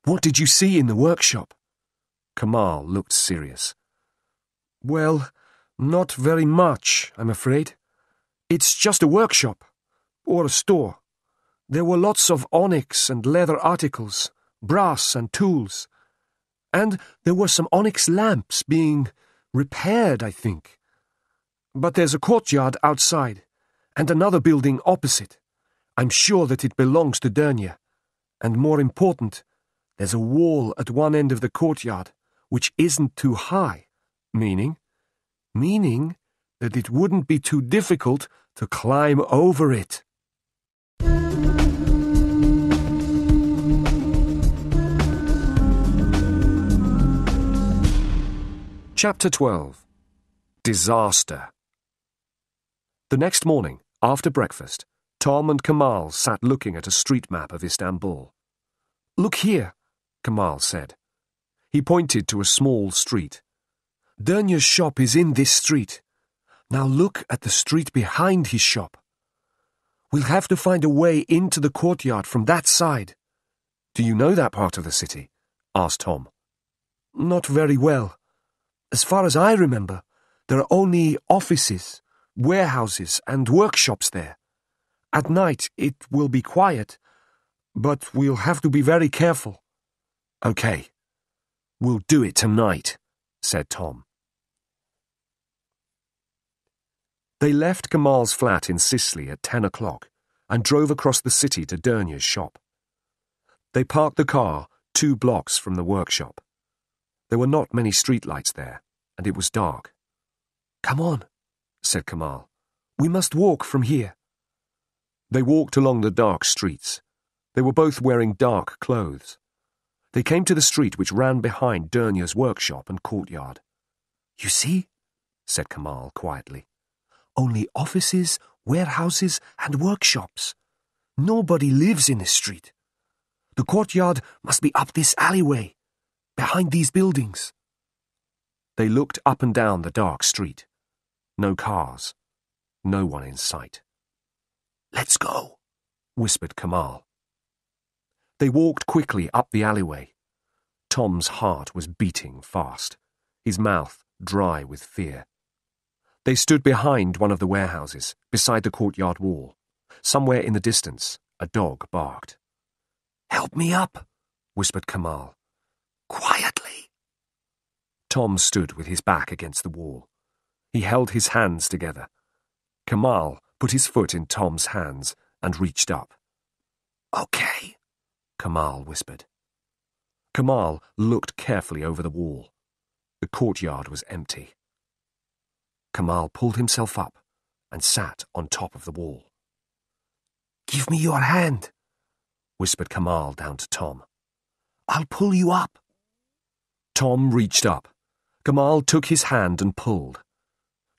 What did you see in the workshop? Kamal looked serious. Well, not very much, I'm afraid. It's just a workshop, or a store. There were lots of onyx and leather articles, brass and tools. And there were some onyx lamps being repaired, I think. But there's a courtyard outside, and another building opposite. I'm sure that it belongs to Dernier. And more important, there's a wall at one end of the courtyard, which isn't too high. Meaning? Meaning that it wouldn't be too difficult to climb over it. Chapter 12. Disaster. The next morning, after breakfast, Tom and Kamal sat looking at a street map of Istanbul. Look here, Kamal said. He pointed to a small street. Dernier's shop is in this street. Now look at the street behind his shop. We'll have to find a way into the courtyard from that side. Do you know that part of the city? Asked Tom. Not very well. As far as I remember, there are only offices, warehouses, and workshops there. At night it will be quiet, but we'll have to be very careful. Okay. We'll do it tonight, said Tom. They left Kamal's flat in Sicily at 10 o'clock and drove across the city to Dernier's shop. They parked the car 2 blocks from the workshop. There were not many streetlights there, and it was dark. Come on, said Kamal. We must walk from here. They walked along the dark streets. They were both wearing dark clothes. They came to the street which ran behind Dernier's workshop and courtyard. You see, said Kamal quietly. Only offices, warehouses, and workshops. Nobody lives in this street. The courtyard must be up this alleyway, behind these buildings. They looked up and down the dark street. No cars. No one in sight. Let's go, whispered Kamal. They walked quickly up the alleyway. Tom's heart was beating fast, his mouth dry with fear. They stood behind one of the warehouses, beside the courtyard wall. Somewhere in the distance, a dog barked. Help me up, whispered Kamal. Quietly. Tom stood with his back against the wall. He held his hands together. Kamal put his foot in Tom's hands and reached up. Okay, Kamal whispered. Kamal looked carefully over the wall. The courtyard was empty. Kamal pulled himself up and sat on top of the wall. Give me your hand, whispered Kamal down to Tom. I'll pull you up. Tom reached up. Kamal took his hand and pulled.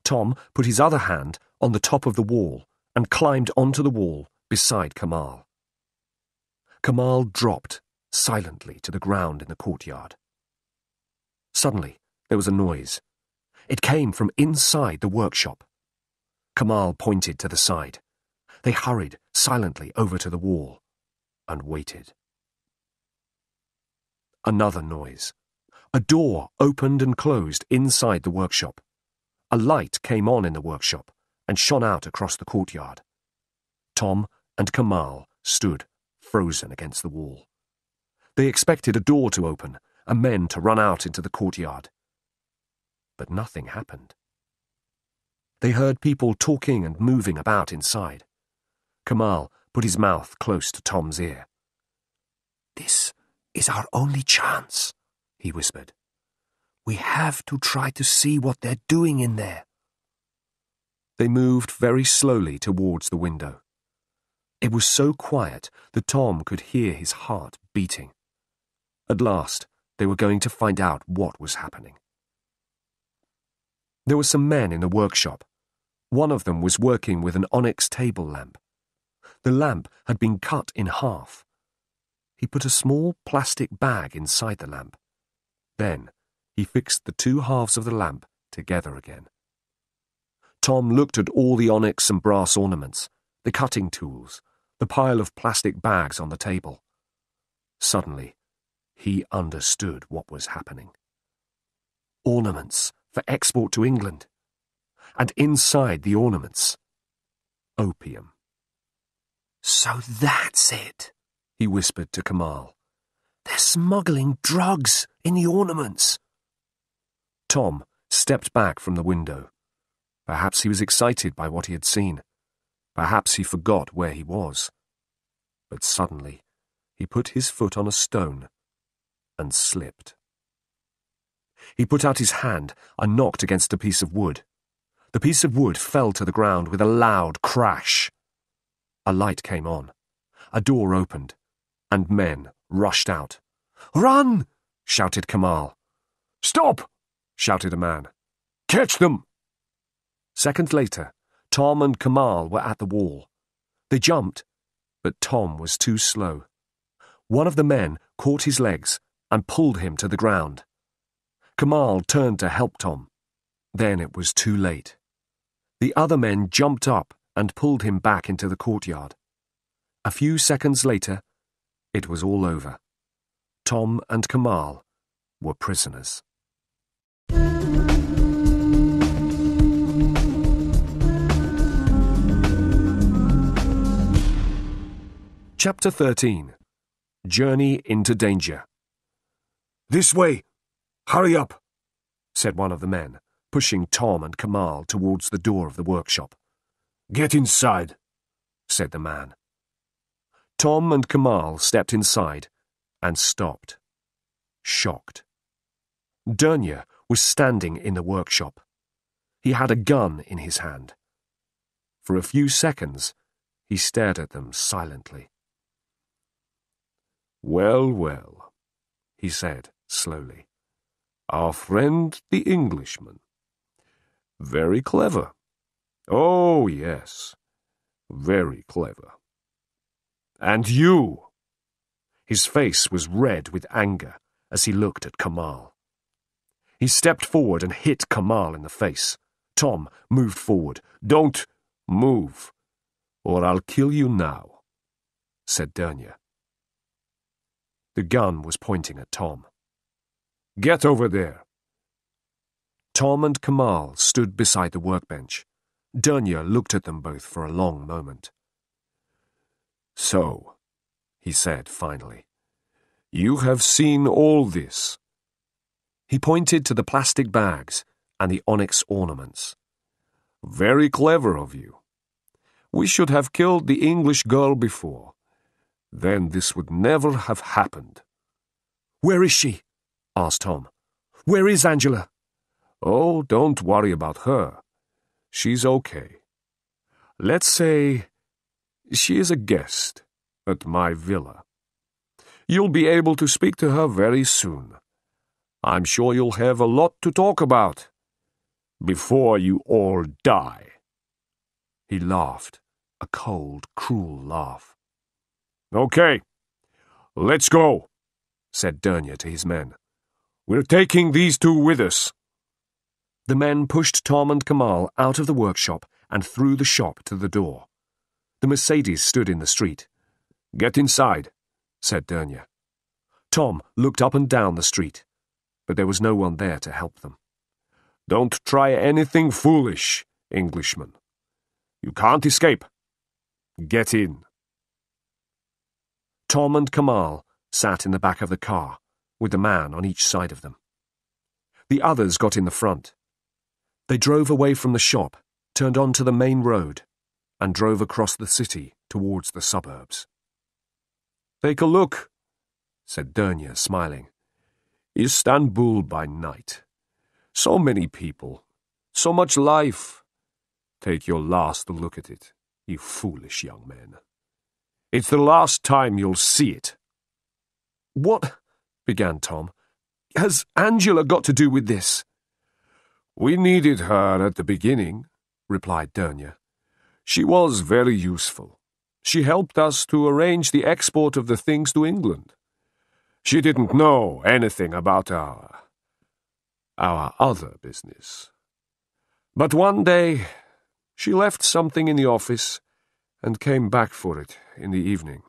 Tom put his other hand on the top of the wall and climbed onto the wall beside Kamal. Kamal dropped silently to the ground in the courtyard. Suddenly, there was a noise. It came from inside the workshop. Kamal pointed to the side. They hurried silently over to the wall and waited. Another noise. A door opened and closed inside the workshop. A light came on in the workshop and shone out across the courtyard. Tom and Kamal stood frozen against the wall. They expected a door to open and men to run out into the courtyard. But nothing happened. They heard people talking and moving about inside. Kamal put his mouth close to Tom's ear. This is our only chance, he whispered. We have to try to see what they're doing in there. They moved very slowly towards the window. It was so quiet that Tom could hear his heart beating. At last, they were going to find out what was happening. There were some men in the workshop. One of them was working with an onyx table lamp. The lamp had been cut in half. He put a small plastic bag inside the lamp. Then he fixed the 2 halves of the lamp together again. Tom looked at all the onyx and brass ornaments, the cutting tools, the pile of plastic bags on the table. Suddenly, he understood what was happening. Ornaments for export to England. And inside the ornaments, opium. "So that's it," he whispered to Kamal. "They're smuggling drugs in the ornaments." Tom stepped back from the window. Perhaps he was excited by what he had seen. Perhaps he forgot where he was. But suddenly, he put his foot on a stone and slipped. He put out his hand and knocked against a piece of wood. The piece of wood fell to the ground with a loud crash. A light came on. A door opened, and men rushed out. "Run!" shouted Kamal. "Stop!" shouted a man. "Catch them!" Seconds later, Tom and Kamal were at the wall. They jumped, but Tom was too slow. One of the men caught his legs and pulled him to the ground. Kamal turned to help Tom. Then it was too late. The other men jumped up and pulled him back into the courtyard. A few seconds later, it was all over. Tom and Kamal were prisoners. Chapter 13. Journey into Danger. "This way! Hurry up!" said one of the men, pushing Tom and Kamal towards the door of the workshop. "Get inside," said the man. Tom and Kamal stepped inside and stopped, shocked. Dernier was standing in the workshop. He had a gun in his hand. For a few seconds, he stared at them silently. "Well, well," he said slowly. "Our friend the Englishman. Very clever. Oh, yes, very clever. And you?" His face was red with anger as he looked at Kamal. He stepped forward and hit Kamal in the face. Tom moved forward. "Don't move, or I'll kill you now," said Dernier. The gun was pointing at Tom. "Get over there." Tom and Kamal stood beside the workbench. Dernier looked at them both for a long moment. "So," he said finally, "you have seen all this." He pointed to the plastic bags and the onyx ornaments. "Very clever of you. We should have killed the English girl before. Then this would never have happened." "Where is she?" asked Tom. "Where is Angela?" "Oh, don't worry about her. She's okay. Let's say she is a guest at my villa. You'll be able to speak to her very soon. I'm sure you'll have a lot to talk about before you all die." He laughed, a cold, cruel laugh. "Okay, let's go," said Dernier to his men. "We're taking these two with us." The men pushed Tom and Kamal out of the workshop and through the shop to the door. The Mercedes stood in the street. "Get inside," said Dernier. Tom looked up and down the street, but there was no one there to help them. "Don't try anything foolish, Englishman. You can't escape. Get in." Tom and Kamal sat in the back of the car, with the man on each side of them. The others got in the front. They drove away from the shop, turned onto the main road, and drove across the city towards the suburbs. "Take a look," said Dernier, smiling. "Istanbul by night. So many people, so much life. Take your last look at it, you foolish young men. It's the last time you'll see it." "What," began Tom, "has Angela got to do with this?" "We needed her at the beginning," replied Dernier. "She was very useful. She helped us to arrange the export of the things to England. She didn't know anything about our other business. But one day, she left something in the office, and came back for it in the evening.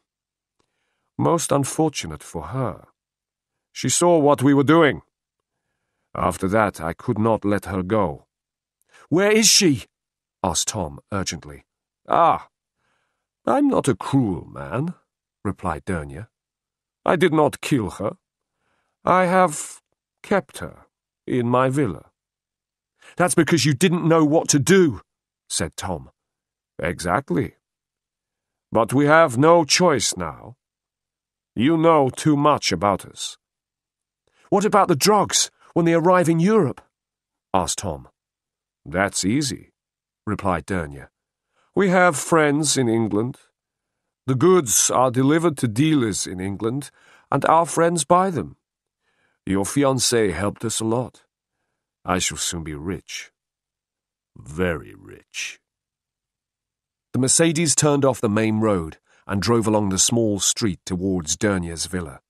Most unfortunate for her. She saw what we were doing. After that, I could not let her go. Where is she? Asked Tom urgently. Ah, I'm not a cruel man, replied Dernier. I did not kill her. I have kept her in my villa. That's because you didn't know what to do, said Tom. Exactly. But we have no choice now. You know too much about us. What about the drugs when they arrive in Europe? Asked Tom. That's easy, replied Dernier. We have friends in England. The goods are delivered to dealers in England, and our friends buy them. Your fiancé helped us a lot. I shall soon be rich. Very rich. The Mercedes turned off the main road and drove along the small street towards Dernier's villa.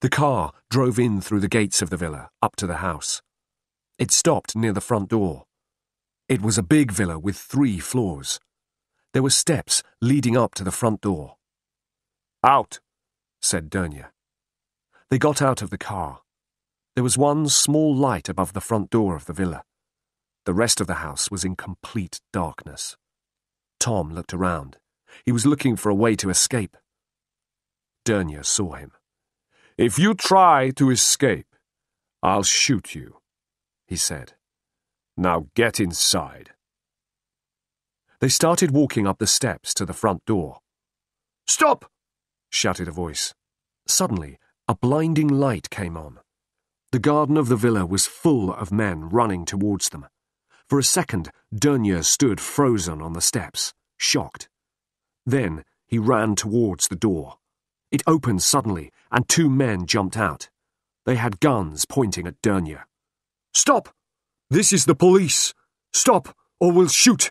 The car drove in through the gates of the villa, up to the house. It stopped near the front door. It was a big villa with 3 floors. There were steps leading up to the front door. Out, said Dernier. They got out of the car. There was one small light above the front door of the villa. The rest of the house was in complete darkness. Tom looked around. He was looking for a way to escape. Dernier saw him. If you try to escape, I'll shoot you, he said. Now get inside. They started walking up the steps to the front door. Stop! Shouted a voice. Suddenly, a blinding light came on. The garden of the villa was full of men running towards them. For a second, Dernier stood frozen on the steps, shocked. Then he ran towards the door. It opened suddenly, and 2 men jumped out. They had guns pointing at Dernier. Stop! This is the police! Stop, or we'll shoot!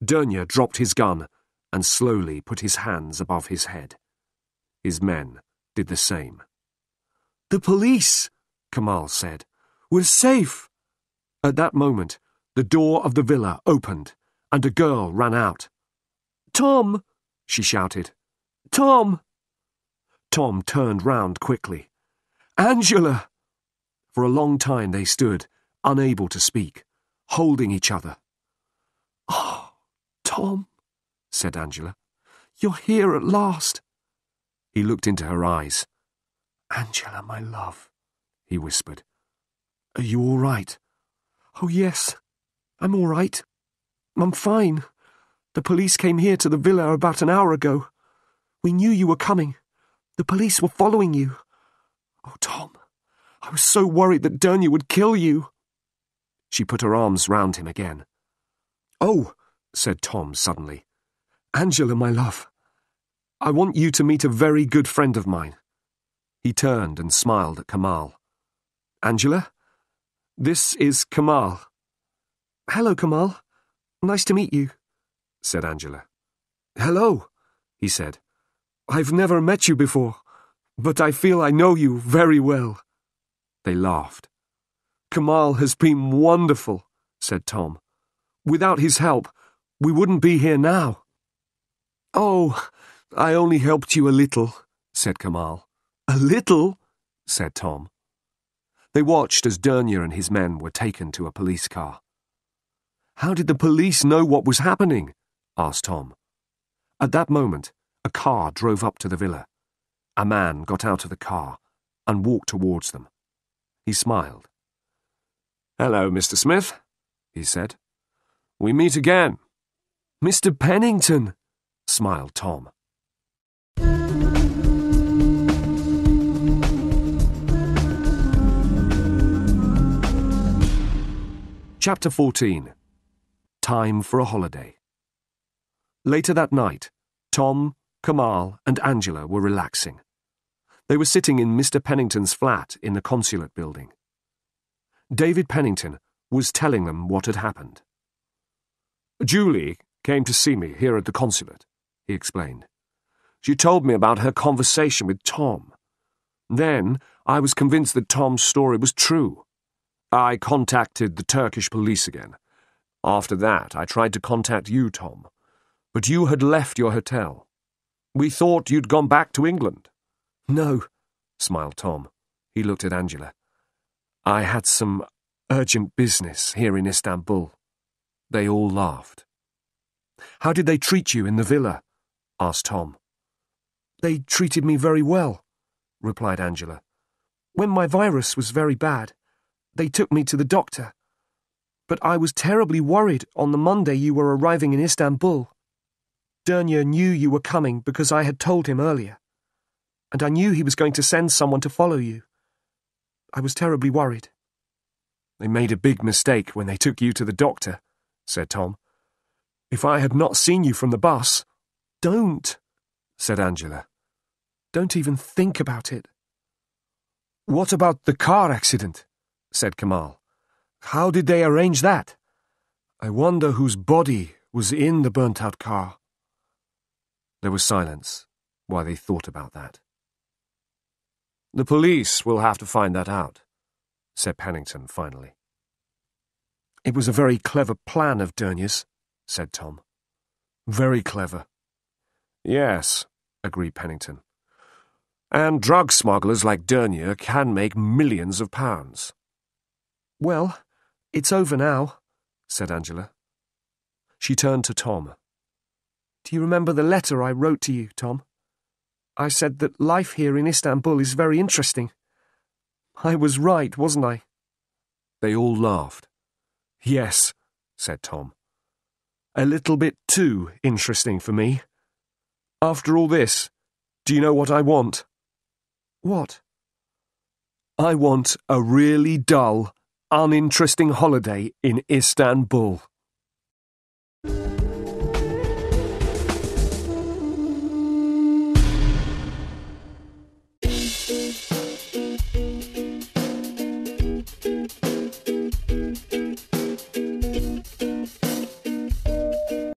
Dernier dropped his gun and slowly put his hands above his head. His men did the same. The police, Kamal said. We're safe. At that moment, the door of the villa opened, and a girl ran out. Tom, she shouted. Tom! Tom turned round quickly. Angela! For a long time they stood, unable to speak, holding each other. Oh, Tom, said Angela. You're here at last. He looked into her eyes. Angela, my love, he whispered. Are you all right? Oh, yes, I'm all right. I'm fine. The police came here to the villa about an hour ago. We knew you were coming. The police were following you. Oh, Tom, I was so worried that Dernier would kill you. She put her arms round him again. Oh, said Tom suddenly. Angela, my love, I want you to meet a very good friend of mine. He turned and smiled at Kamal. Angela, this is Kamal. Hello, Kamal. Nice to meet you, said Angela. Hello, he said. I've never met you before, but I feel I know you very well. They laughed. Kamal has been wonderful, said Tom. Without his help, we wouldn't be here now. Oh, I only helped you a little, said Kamal. A little? Said Tom. They watched as Dernier and his men were taken to a police car. How did the police know what was happening? Asked Tom. At that moment, a car drove up to the villa. A man got out of the car and walked towards them. He smiled. Hello, Mr. Smith, he said. We meet again. Mr. Pennington, smiled Tom. Chapter 14. Time for a holiday. Later that night, Tom, Kamal, and Angela were relaxing. They were sitting in Mr. Pennington's flat in the consulate building. David Pennington was telling them what had happened. Julie came to see me here at the consulate, he explained. She told me about her conversation with Tom. Then I was convinced that Tom's story was true. I contacted the Turkish police again. After that, I tried to contact you, Tom. But you had left your hotel. We thought you'd gone back to England. No, smiled Tom. He looked at Angela. I had some urgent business here in Istanbul. They all laughed. How did they treat you in the villa? Asked Tom. They treated me very well, replied Angela. When my virus was very bad, they took me to the doctor. But I was terribly worried on the Monday you were arriving in Istanbul. Dernier knew you were coming because I had told him earlier, and I knew he was going to send someone to follow you. I was terribly worried. They made a big mistake when they took you to the doctor, said Tom. If I had not seen you from the bus... Don't, said Angela. Don't even think about it. What about the car accident? Said Kamal. How did they arrange that? I wonder whose body was in the burnt-out car. There was silence while they thought about that. The police will have to find that out, said Pennington finally. It was a very clever plan of Dernier's, said Tom. Very clever. Yes, agreed Pennington. And drug smugglers like Dernier can make millions of pounds. Well, it's over now, said Angela. She turned to Tom. Do you remember the letter I wrote to you, Tom? I said that life here in Istanbul is very interesting. I was right, wasn't I? They all laughed. Yes, said Tom. A little bit too interesting for me. After all this, do you know what I want? What? I want a really dull, uninteresting holiday in Istanbul.